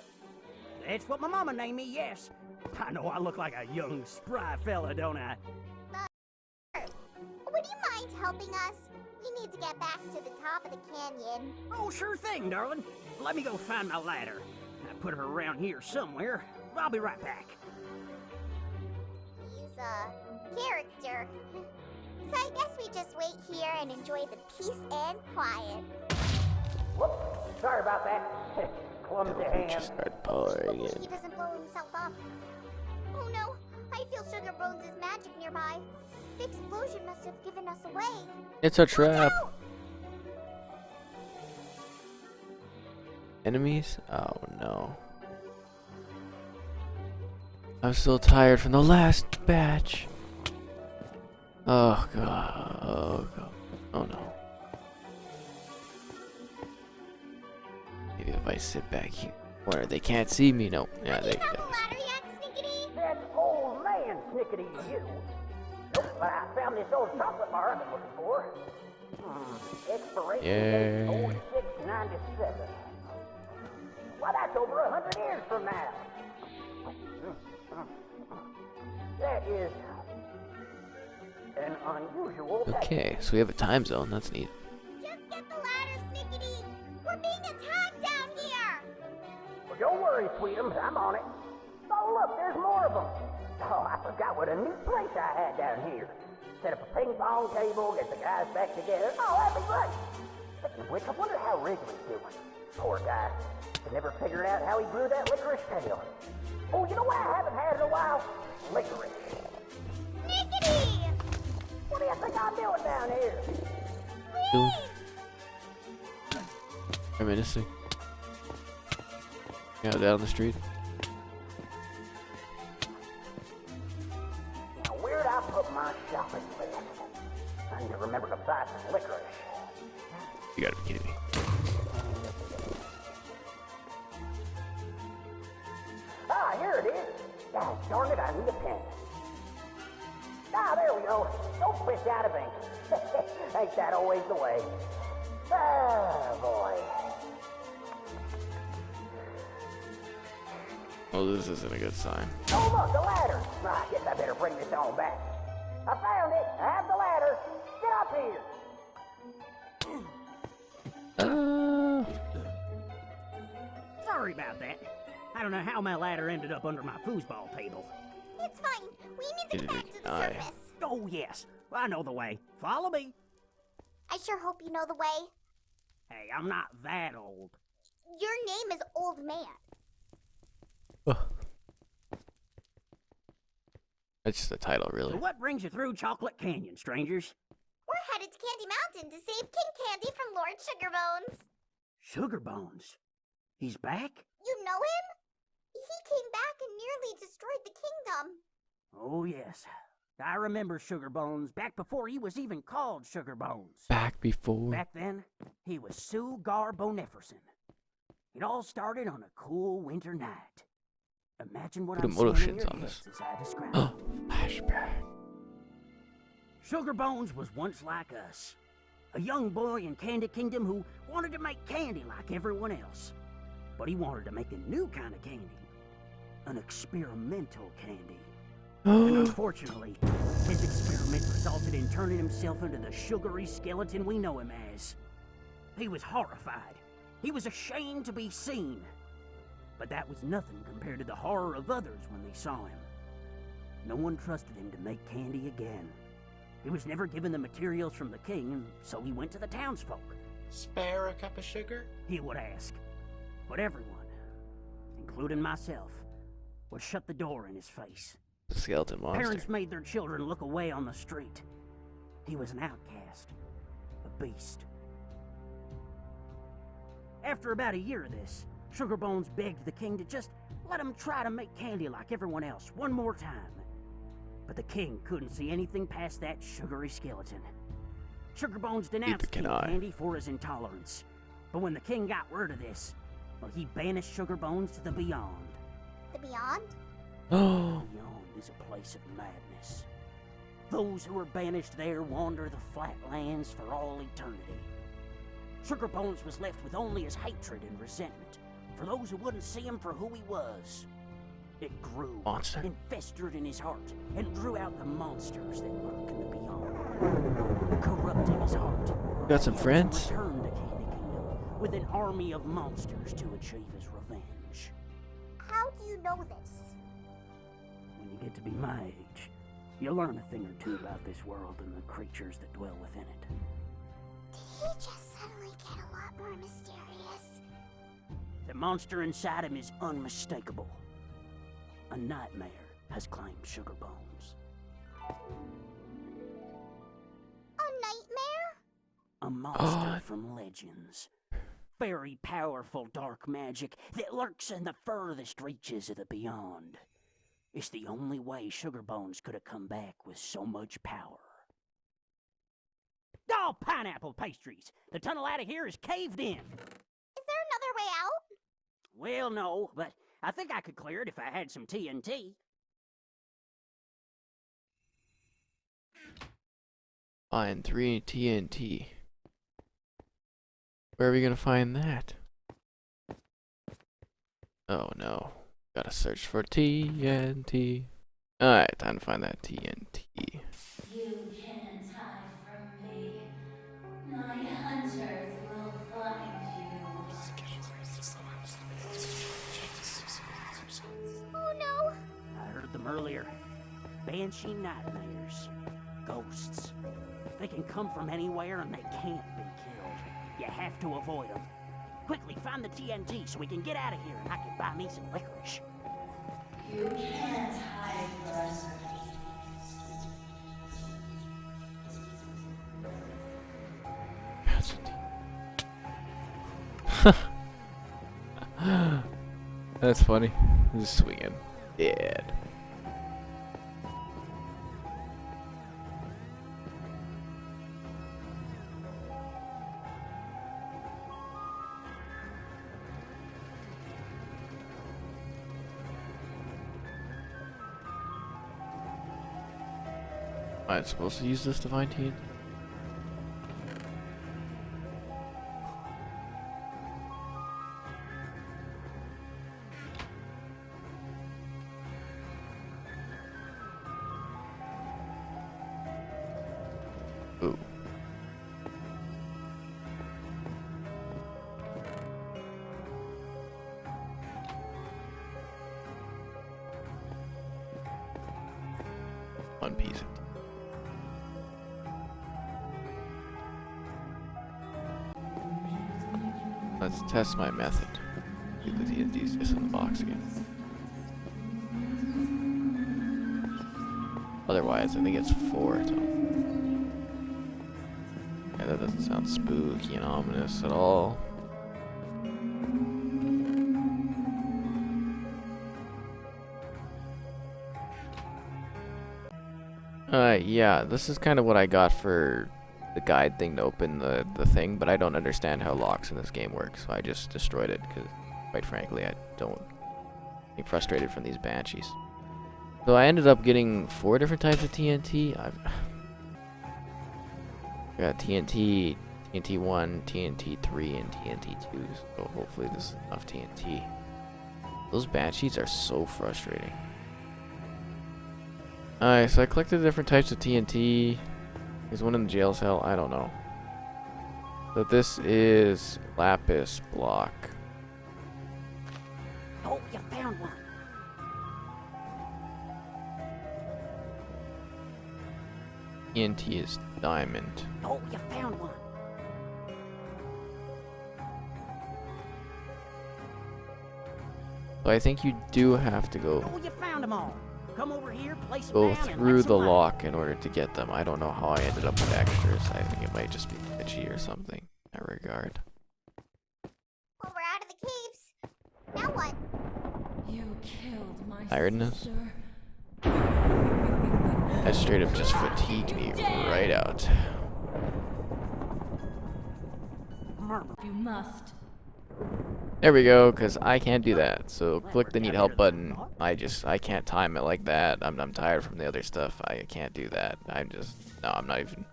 That's what my mama named me, yes. I know I look like a young, spry fella, don't I? Would you mind helping us? We need to get back to the top of the canyon. Oh, sure thing, darling. Let me go find my ladder. I put her around here somewhere. I'll be right back. character. So I guess we just wait here and enjoy the peace and quiet. Whoops, sorry about that. Clumsy We hand. just start Hopefully pouring he in. doesn't blow himself up. Oh no, I feel Sugar Bones' magic nearby. The explosion must have given us away. It's a Watch trap. out! Enemies? Oh no. I'm still tired from the last batch. Oh god. Oh god. Oh no. Maybe if I sit back here where they can't see me. No. Yeah, Do they you have a can. ladder yet, Snickety? That's old man snickety you. Nope, but I found this old chocolate bar I've been looking for. Expiration date Yay. 0697. Why, that's over 100 years from now. That is an unusual package. Okay, so we have a time zone. That's neat. Just get the ladder, Snickety. We're being attacked down here. Well, don't worry, sweetums, I'm on it. Oh, look, there's more of them. Oh, I forgot what a neat place I had down here. Set up a ping pong table, get the guys back together. Oh, that'd be great. Speaking of which, I wonder how Wrigley's doing. Poor guy. I never figured out how he grew that licorice tail. Oh, you know what I haven't had in a while? Licorice. Snickety! What do you think I'm doing down here? Doing? Reminiscing. Yeah, down the street. Now, where'd I put my shopping list? I need to remember to buy some licorice. You gotta be kidding me. Ah, here it is. God darn it, I need a pen. Ah, there we go. Don't fish out of ink. Ain't that always the way? Ah, boy. Well, this isn't a good sign. Oh, look, the ladder. Ah, I guess I better bring this on back. I found it. I have the ladder. Get up here. Sorry about that. I don't know how my ladder ended up under my foosball table. It's fine. We need to get back to the Aye. surface. Oh, yes. I know the way. Follow me. I sure hope you know the way. Hey, I'm not that old. Your name is Old Man. That's just the title, So really. what brings you through Chocolate Canyon, strangers? We're headed to Candy Mountain to save King Candy from Lord Sugarbones. Sugarbones. He's back? You know him? He came back and nearly destroyed the kingdom. Oh, yes. I remember Sugarbones back before he was even called Sugarbones. Back before. Back then, he was Sugar Boniferson. It all started on a cool winter night. Imagine what Put I'm seeing in emotions your on heads this. as I describe it. Oh, flashback. Sugarbones was once like us. A young boy in Candy Kingdom who wanted to make candy like everyone else. But he wanted to make a new kind of candy. An experimental candy. And unfortunately, his experiment resulted in turning himself into the sugary skeleton we know him as. He was horrified. He was ashamed to be seen. But that was nothing compared to the horror of others when they saw him. No one trusted him to make candy again. He was never given the materials from the king, and so he went to the townsfolk. Spare a cup of sugar? He would ask. But everyone, including myself, would shut the door in his face. The skeleton monster. Parents made their children look away on the street. He was an outcast, a beast. After about a year of this, Sugarbones begged the king to just let him try to make candy like everyone else one more time. But the king couldn't see anything past that sugary skeleton. Sugarbones denounced can King I. Candy for his intolerance. But when the king got word of this, well, he banished Sugarbones to the Beyond. The Beyond? Oh, Beyond is a place of madness. Those who are banished there wander the flat lands for all eternity. Sugarbones was left with only his hatred and resentment for those who wouldn't see him for who he was. It grew monster. and festered in his heart and drew out the monsters that lurk in the Beyond, corrupting his heart. Got some friends? Returned to Candy Kingdom with an army of monsters to achieve his revenge. How do you know this? When you get to be my age, You'll learn a thing or two about this world and the creatures that dwell within it. Did he just suddenly get a lot more mysterious? The monster inside him is unmistakable. A nightmare has claimed Sugar Bones. A nightmare? A monster from legends. Very powerful dark magic that lurks in the furthest reaches of the beyond. It's the only way Sugar Bones could have come back with so much power. Oh, pineapple pastries! The tunnel out of here is caved in! Is there another way out? Well, no, but I think I could clear it if I had some TNT. Find 3 TNT. Where are we gonna find that? Oh no. Gotta search for TNT. Alright, time to find that TNT. You can't hide from me. My hunters will find you. Oh no! I heard them earlier. Banshee nightmares. Ghosts. They can come from anywhere and they can't be killed. You have to avoid them. Quickly, find the TNT so we can get out of here and I can buy me some licorice. You can't hide forever. That's funny. Just swinging. Dead. Am I supposed to use this to find TNT? Ooh. One piece of Let's test my method. Get the TNTs just in the box again. Otherwise, I think it's 4. Yeah, that doesn't sound spooky and ominous at all. Yeah, this is kind of what I got for the guide thing to open the thing, but I don't understand how locks in this game work, so I just destroyed it because, quite frankly, I don't get frustrated from these banshees. So I ended up getting 4 different types of TNT. I've got TNT, TNT1, TNT3, and TNT2, so hopefully this is enough TNT. Those banshees are so frustrating. Alright, so I collected different types of TNT. There's one in the jail cell, I don't know. So this is lapis block. Oh, you found one. TNT is diamond. Oh, you found one. So I think you do have to go Oh, you found them all. Come over here, place them go down, and through let's the light. lock in order to get them. I don't know how I ended up with extras. I think it might just be glitchy or something in that regard. Well, we're out of the caves. Now what? You killed my Tiredness? sister. That straight up just fatigued me right out. Murmur. You must. There we go, because I can't do that. So click the need help button. I can't time it like that. I'm tired from the other stuff. I can't do that. I'm not even.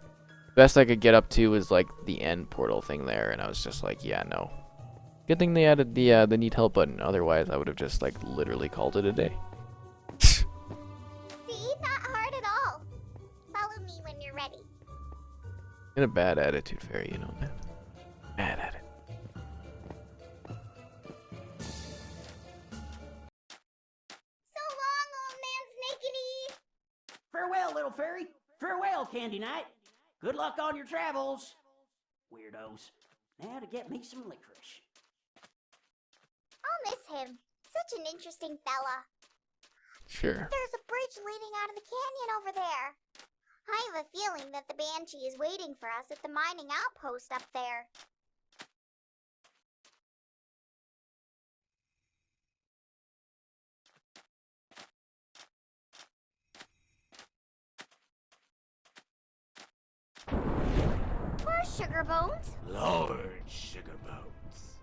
Best I could get up to was like the end portal thing there, and I was just like, yeah, no. Good thing they added the need help button. Otherwise, I would have just like literally called it a day. See? Not hard at all. Follow me when you're ready. In a bad attitude, fairy, you know that. Bad attitude. So long, old man Snakeity. Farewell, little fairy. Farewell, Candy Knight. Good luck on your travels. Weirdos. Now to get me some licorice. I'll miss him. Such an interesting fella. Sure. There's a bridge leading out of the canyon over there. I have a feeling that the Banshee is waiting for us at the mining outpost up there. Where's Sugar Bones? Lord Sugarbones,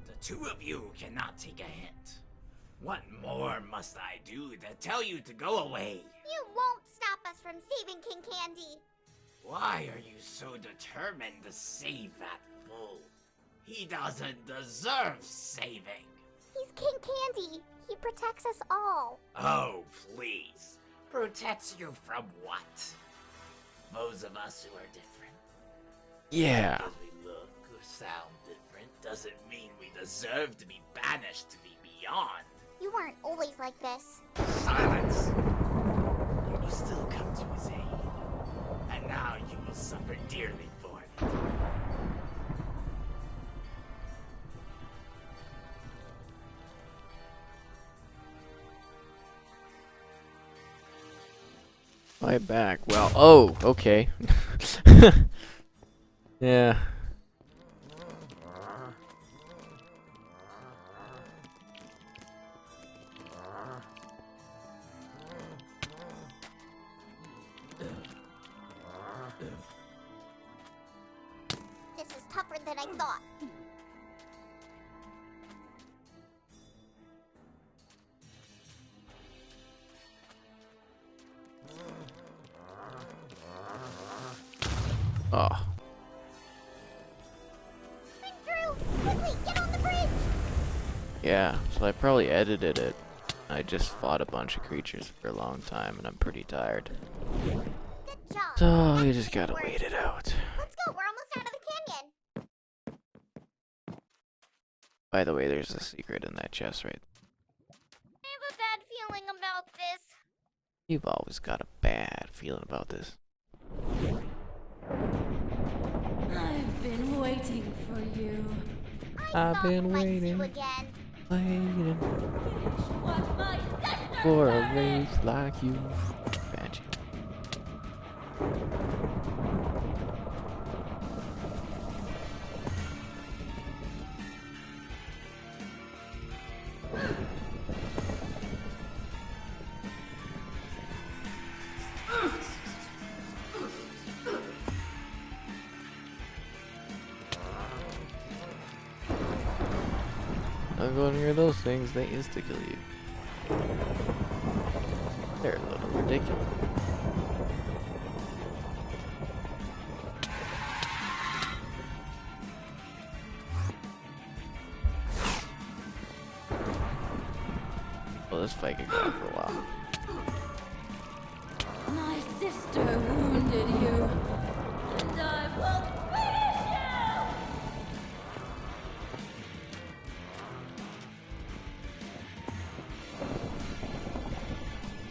the two of you cannot take a hint. What more must I do to tell you to go away? You won't stop us from saving King Candy. Why are you so determined to save that fool? He doesn't deserve saving. He's King Candy. He protects us all. Oh, please. Protects you from what? Those of us who are different. Yeah. Because we look or sound different doesn't mean we deserve to be banished to the beyond. You weren't always like this. Silence! You will still come to his aid. And now you will suffer dearly for it. Fight back. Well, oh, okay. Yeah. This is tougher than I thought. Oh. I'm through! Quickly, get on the bridge! Yeah, so I probably edited it. I just fought a bunch of creatures for a long time and I'm pretty tired. Good job. So you That's just gotta work. wait it out. Let's go, we're almost out of the canyon. By the way, there's a secret in that chest, right? I have a bad feeling about this. You've always got a bad feeling about this. I've been waiting for you. I I've thought been we'd like you waiting. again. Waiting What my sister for a said. race like you. Banshee. Don't go near those things, they insta-kill you. They're a little ridiculous. Well, this fight could go on for a while. My sister wounded you, and I will finish you!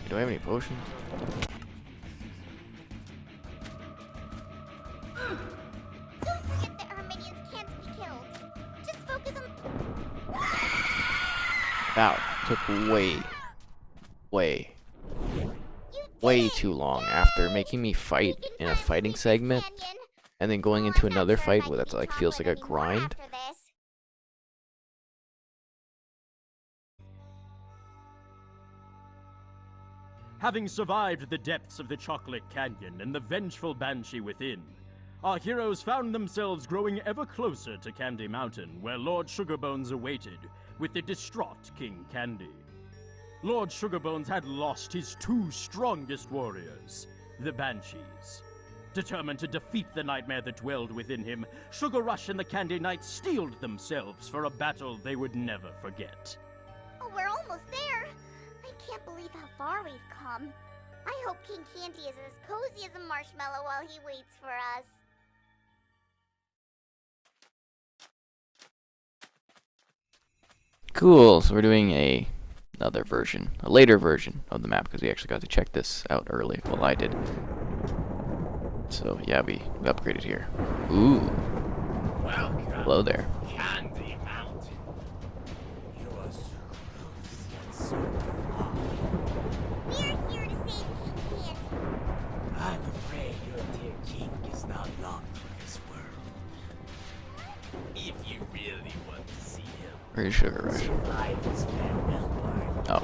Do I have any potions? Don't forget that our minions can't be killed. Just focus on... That took way You did it! too long after making me fight We can in a finally fighting leave this segment canyon. and then going Well, into I'm not another sure fight if I where can that's be like feels like a chocolate anymore grind. after this. Having survived the depths of the Chocolate Canyon and the vengeful Banshee within, our heroes found themselves growing ever closer to Candy Mountain, where Lord Sugarbones awaited, with the distraught King Candy. Lord Sugarbones had lost his two strongest warriors, the Banshees. Determined to defeat the nightmare that dwelled within him, Sugar Rush and the Candy Knights steeled themselves for a battle they would never forget. Oh, we're almost there. I can't believe how far we've come. I hope King Candy is as cozy as a marshmallow while he waits for us. Cool, so we're doing a another version, a later version of the map, because we actually got to check this out early. Well, I did. So yeah, we upgraded here. Ooh. Welcome, Hello there. Candy Mountain. You are so close yet so far. We're here to save King Candy. I'm afraid your dear king is not long for this world. If you really want to see him Where's Sugar Rush? survive his farewell party, Oh.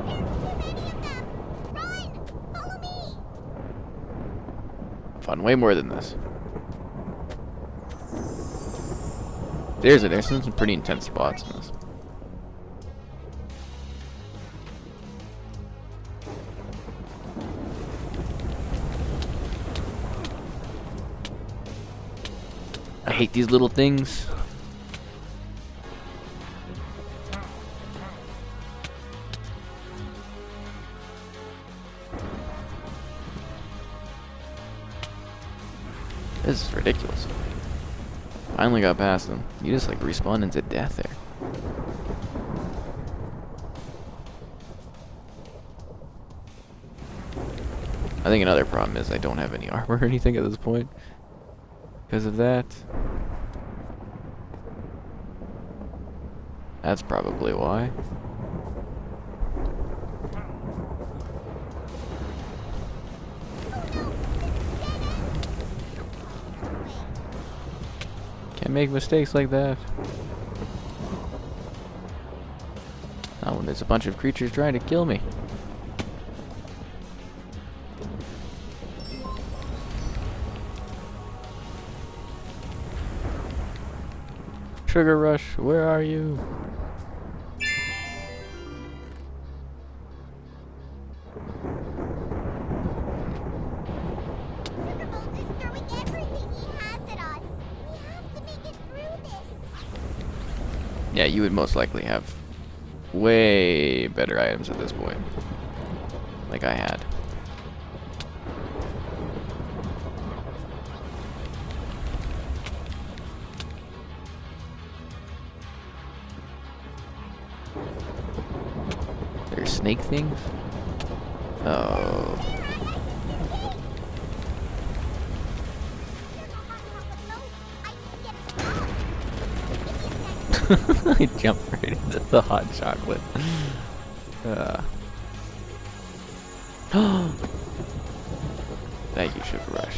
There's too many of them. Run! Follow me! Fun, way more than this. There's some pretty intense spots in this. I hate these little things. This is ridiculous. Finally got past them. You just like respawn into death there. I think another problem is I don't have any armor or anything at this point. Because of that. That's probably why. Can't make mistakes like that. Not when there's a bunch of creatures trying to kill me. Sugar Rush, where are you? Sugarbones is throwing everything he has at us. We have to make it through this. Yeah, you would most likely have way better items at this point. Like I had. There's snake things? Oh. I jumped right into the hot chocolate. Thank you, Sugar Rush.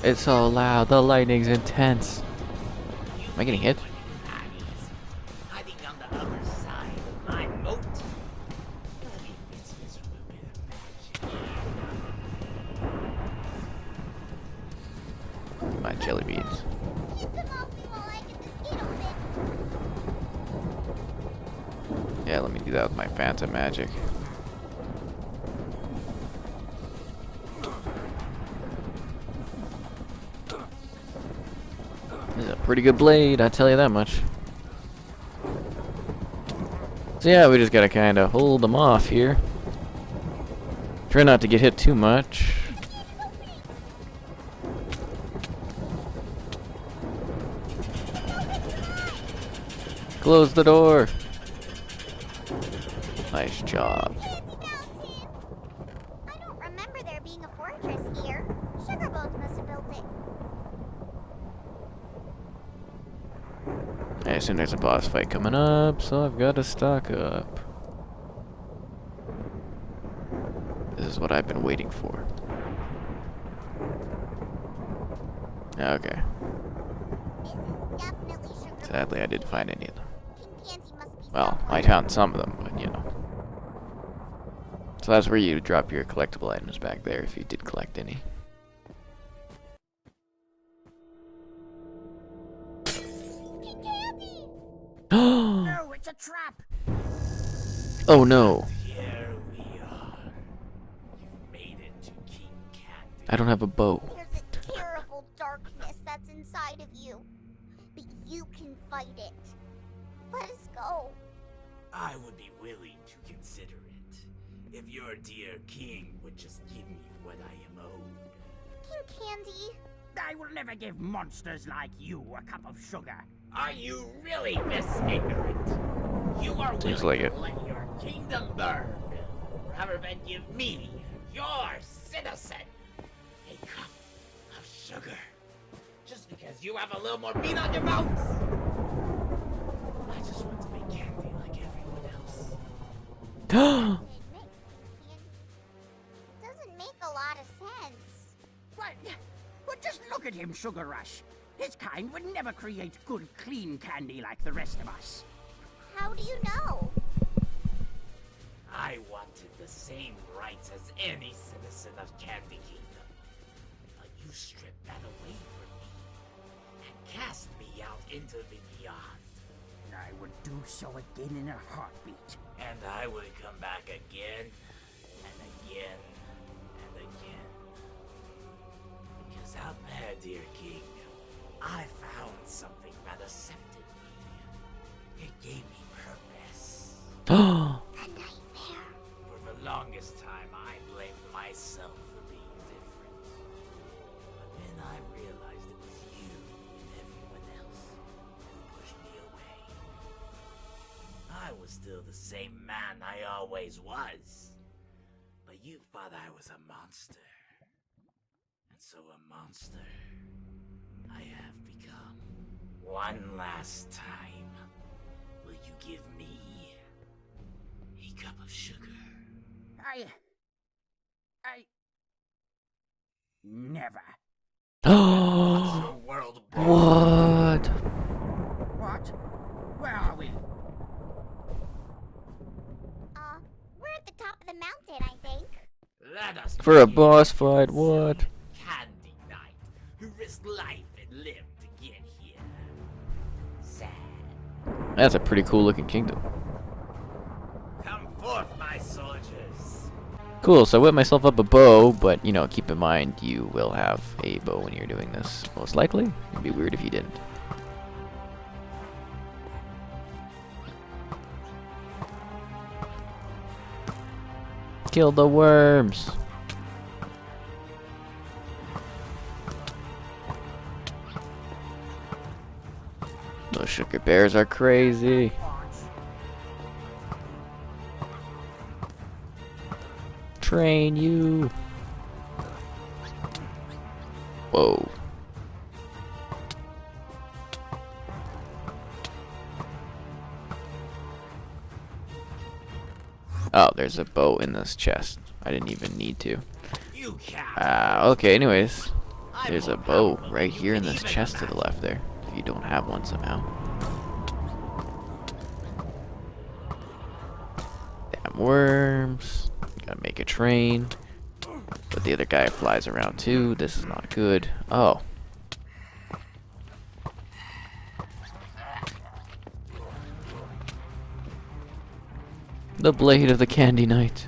It's so loud. The lightning's intense. Am I getting hit? hiding on the other side of my moat. Let me fix this with a bit of magic. My jelly beans. Keep them off me while I get this gate open. Yeah, let me do that with my Phantom magic. This is a pretty good blade, I tell you that much. So yeah, we just gotta kind of hold them off here. Try not to get hit too much. Close the door. Nice job. Candy Mountain! I don't remember there being a fortress here. Sugarbones must have built it. I assume there's a boss fight coming up, so I've got to stock up. This is what I've been waiting for. Okay. This is definitely Sugarbones. Sadly, I didn't find any of them. King Candy must be Well, somewhere. I found some of them, but you know. So that's where you drop your collectible items back there if you did collect any. King Candy! Oh No, it's a trap! no. Here we are. You've made it to King Candy. I don't have a bow. There's a terrible darkness that's inside of you. But you can fight it. Let us go. I would be willing to consider it if your dear king would just give me what I am owed. King Candy. I will never give monsters like you a cup of sugar. Are you really this ignorant? You are willing Seems like to it. let your kingdom burn rather than give me, your citizen, a cup of sugar. Just because you have a little more meat on your bones? I just want to make candy like everyone else. Admit, doesn't make a lot of sense. What? Well, just look at him, Sugar Rush. His kind would never create good, clean candy like the rest of us. How do you know? I wanted the same rights as any citizen of Candy Kingdom. But you stripped that away from me and cast me out into the beyond. I would do so again in a heartbeat. And I would come back again and again and again. Because out there, dear King, I found something that accepted me. It gave me purpose. A nightmare. For the longest time, I blamed myself for being different. But then I realized it was you and everyone else who pushed me away. I was still the same man I always was. But you thought I was a monster. And so a monster I have become. One last time, will you give me a cup of sugar? Never. Your world born. What? What? Where are we? We're at the top of the mountain, I think. Let us For a begin. boss fight, what? Candy Knight, who risked life and limb to get here. Sad. That's a pretty cool looking kingdom. Come forth, my soldiers. Cool, so I whipped myself up a bow, but you know, keep in mind you will have a bow when you're doing this. Most likely. It'd be weird if you didn't. Kill the worms. Those sugar bears are crazy. Train you. Whoa. Oh, there's a bow in this chest. I didn't even need to. You can't. Okay, anyways. There's a bow right here in this chest to the left there. If you don't have one somehow. Damn worms. Gotta make a train. But the other guy flies around too. This is not good. Oh. The blade of the Candy Knight.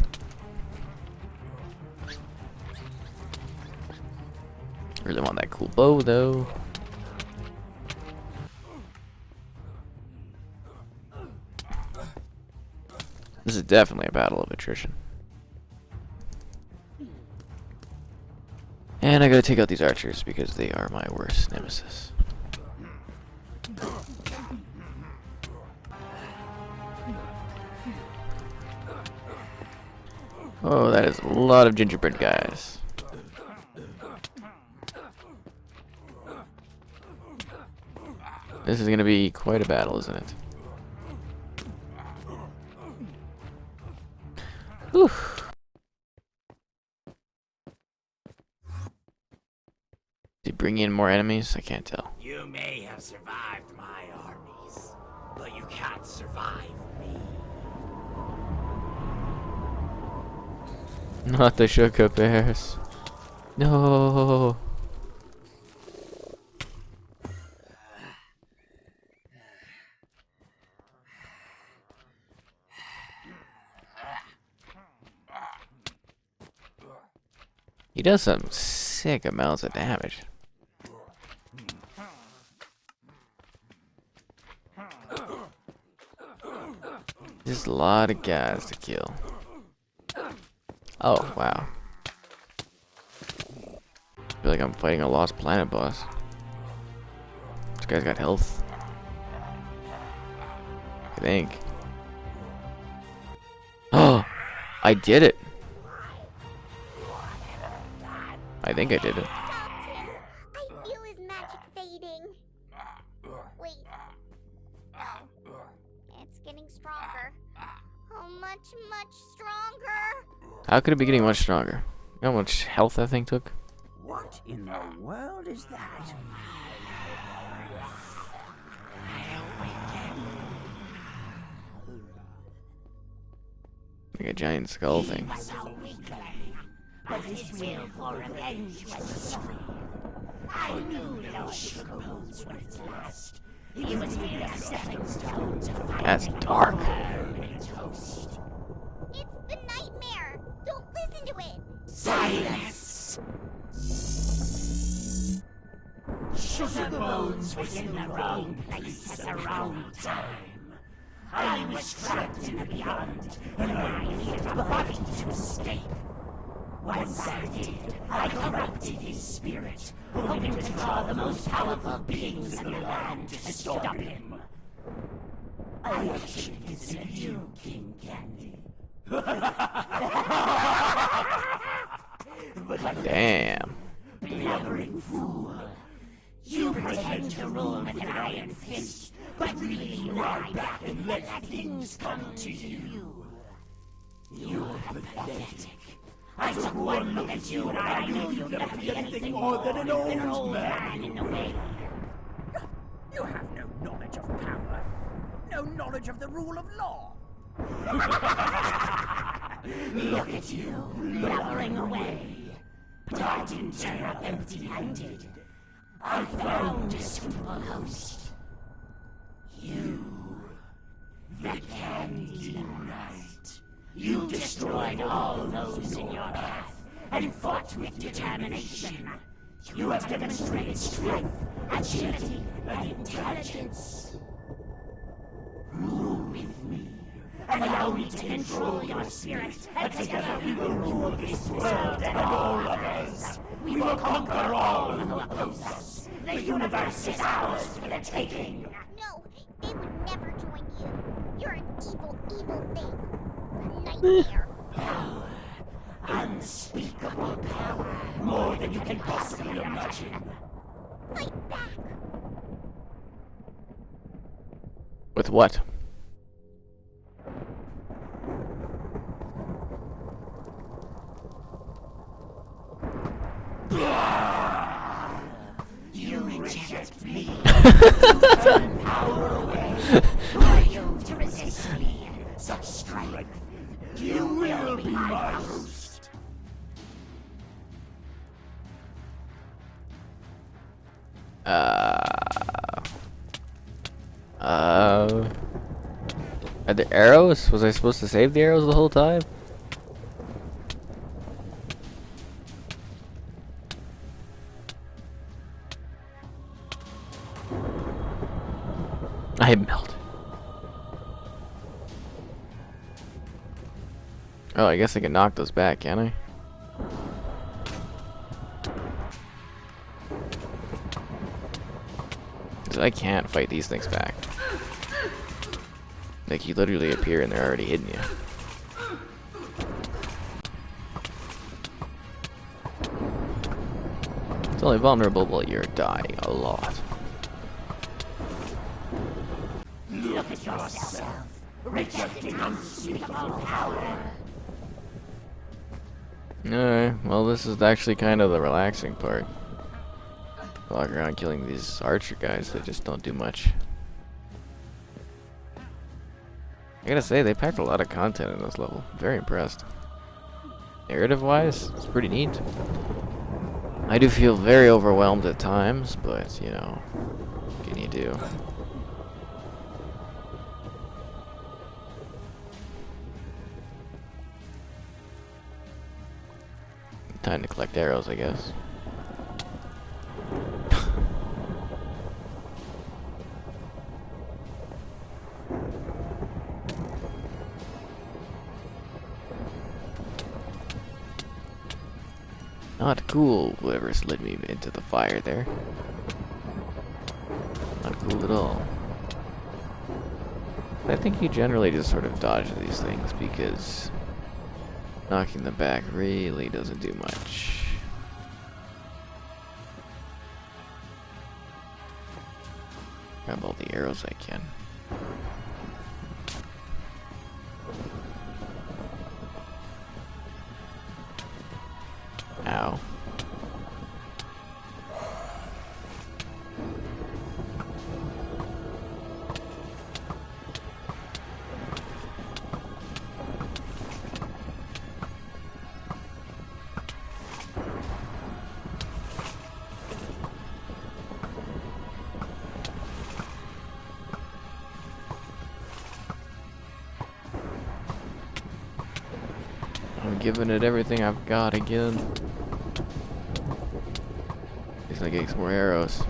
Really want that cool bow though. This is definitely a battle of attrition. And I gotta take out these archers because they are my worst nemesis. Oh, that is a lot of gingerbread guys. This is gonna be quite a battle, isn't it? Whew. Did he bring in more enemies? I can't tell. You may have survived my armies, but you can't survive me. Not the sugar bears. No. He does some sick amounts of damage. Just a lot of guys to kill. Oh, wow. I feel like I'm fighting a Lost Planet boss. This guy's got health. think. Oh, I did it. I think I did it. Stop, Tim. I feel his magic fading. Wait. Oh. It's getting stronger. Oh, much, much stronger. How could it be getting much stronger? You know how much health that thing took? What in the world is that? Like a giant skull thing. So weakling, but his will for revenge was strong. I knew those sugar bones were his last. He was merely a stepping stone to find That's dark. toast. It's the nightmare. Don't listen to it. Silence! Sugar bones was in the wrong place at the wrong time. I was trapped in the beyond, and I needed a body to escape. Once I did, I corrupted his spirit, hoping to draw the most powerful beings in the land to stop him. I actually consider you King Candy. Damn. Blubbering fool. You pretend to rule with an iron fist, but really lie back and let things come to you. You're pathetic. I took one look at you and I knew you'd never be anything more than an old man in the way. You have no knowledge of power. No knowledge of the rule of law. Look at you, blubbering away. But I didn't turn up empty-handed. I found a suitable host. You, the Candy Knight. You destroyed all those in your path and fought with determination. You have demonstrated strength, agility, and intelligence. Rule with me, and allow me to control your spirit, and together we will rule this world and all others. We will conquer all who oppose us. The universe is ours for the taking. No, they would never join you. You're an evil, evil thing. A nightmare. Power. Unspeakable power. More than you can possibly imagine. Fight back. With what? You reject me. You turn power away. Who are you to resist me? Such strength. You will be my host. Are the arrows? Was I supposed to save the arrows the whole time? I melted. Oh, I guess I can knock those back, can I? Cause I can't fight these things back. Like, you literally appear and they're already hitting you. It's only vulnerable while you're dying a lot. Look at yourself, rejecting unspeakable power. Alright, well, this is actually kind of the relaxing part. Walking around killing these archer guys that just don't do much. I gotta say, they packed a lot of content in this level. Very impressed. Narrative-wise, it's pretty neat. I do feel very overwhelmed at times, but, you know, what can you do? Time to collect arrows, I guess. Not cool, whoever slid me into the fire there. Not cool at all. I think you generally just sort of dodge these things because knocking them back really doesn't do much. Grab all the arrows I can. Ow. I'm giving it everything I've got again. At least I get some more arrows.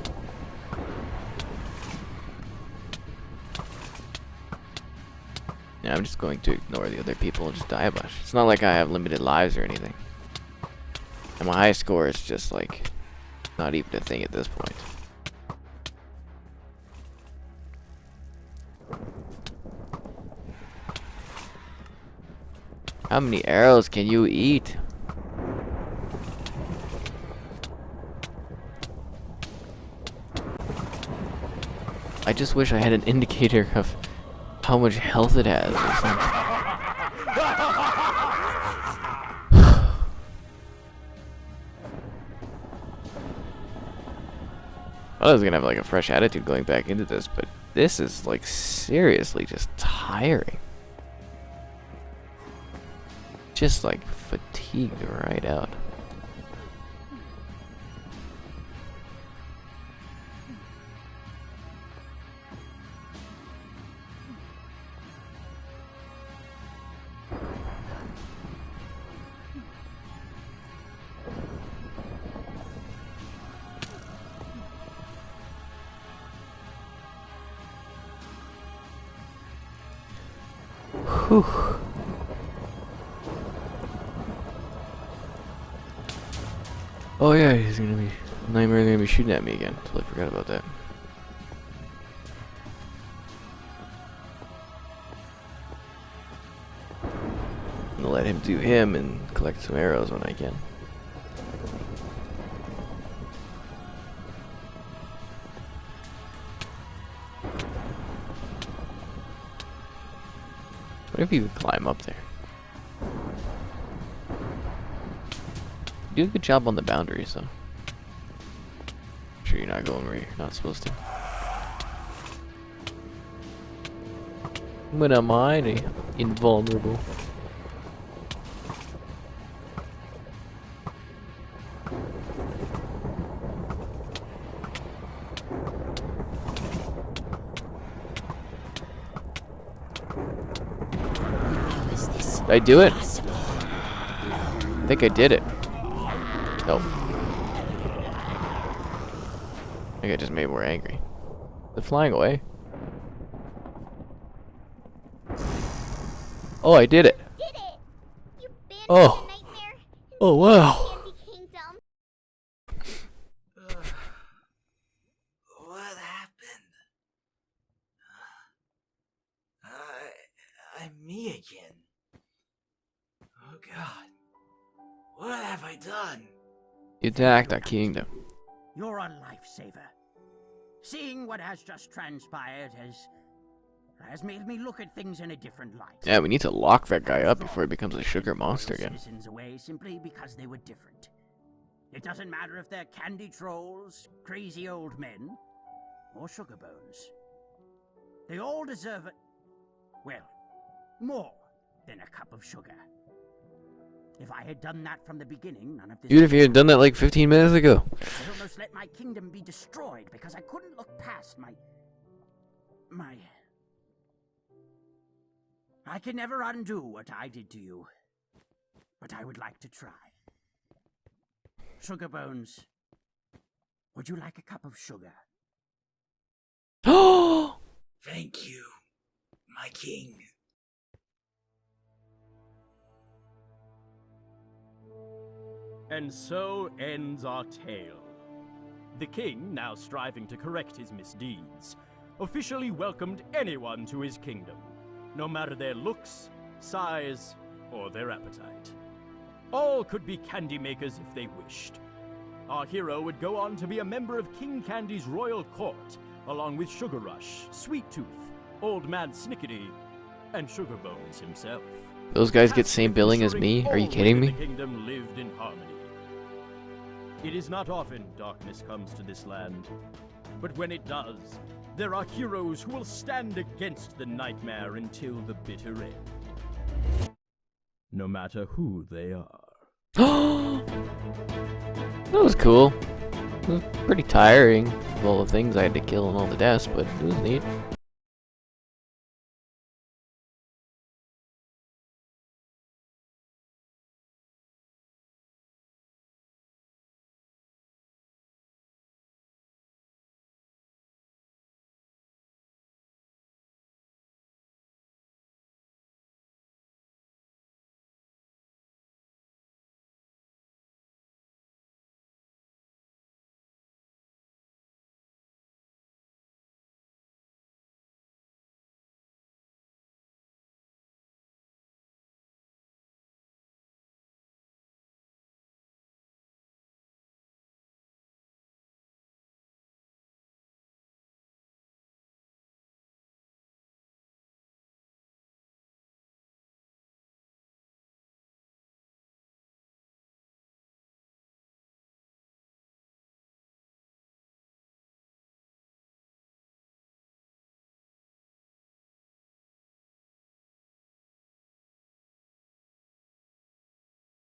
Yeah, I'm just going to ignore the other people and just die a bunch. It's not like I have limited lives or anything. And my high score is just like not even a thing at this point. How many arrows can you eat? I just wish I had an indicator of how much health it has or something. I was gonna have like a fresh attitude going back into this, but this is like seriously just tiring. Just like fatigued right out. Whew. Oh yeah, he's gonna be Nightmare's gonna be shooting at me again. Totally forgot about that. I'm gonna let him do him and collect some arrows when I can. What if you could climb up there? You do a good job on the boundaries, though. Sure, you're not going where you're not supposed to. When am I invulnerable? Did I do it? I think I did it. Nope. I think I just made more angry. They're flying away. Oh, I did it. Did it! You banished Oh. the nightmare Oh, wow. Candy Kingdom. What happened? I'm me again. Oh God. What have I done? You attacked our kingdom. You're a lifesaver. Seeing what has just transpired has made me look at things in a different light. Yeah, we need to lock that guy up before he becomes a sugar monster again. Citizens away simply because they were different. It doesn't matter if they're candy trolls, crazy old men, or sugar bones. They all deserve it. Well, more than a cup of sugar. If I had done that from the beginning, none of this. Even if you had done that like 15 minutes ago. I'd almost let my kingdom be destroyed because I couldn't look past my. I can never undo what I did to you, but I would like to try. Sugar Bones, would you like a cup of sugar? Oh! Thank you, my king. And so ends our tale. The king, now striving to correct his misdeeds, officially welcomed anyone to his kingdom, no matter their looks, size, or their appetite. All could be candy makers if they wished. Our hero would go on to be a member of King Candy's royal court, along with Sugar Rush, Sweet Tooth, Old Man Snickety, and Sugar Bones himself. Those guys get same billing as me? Are you kidding me? The kingdom lived in harmony. It is not often darkness comes to this land, but when it does, there are heroes who will stand against the nightmare until the bitter end. No matter who they are. That was cool. It was pretty tiring of all the things I had to kill and all the deaths, but it was neat.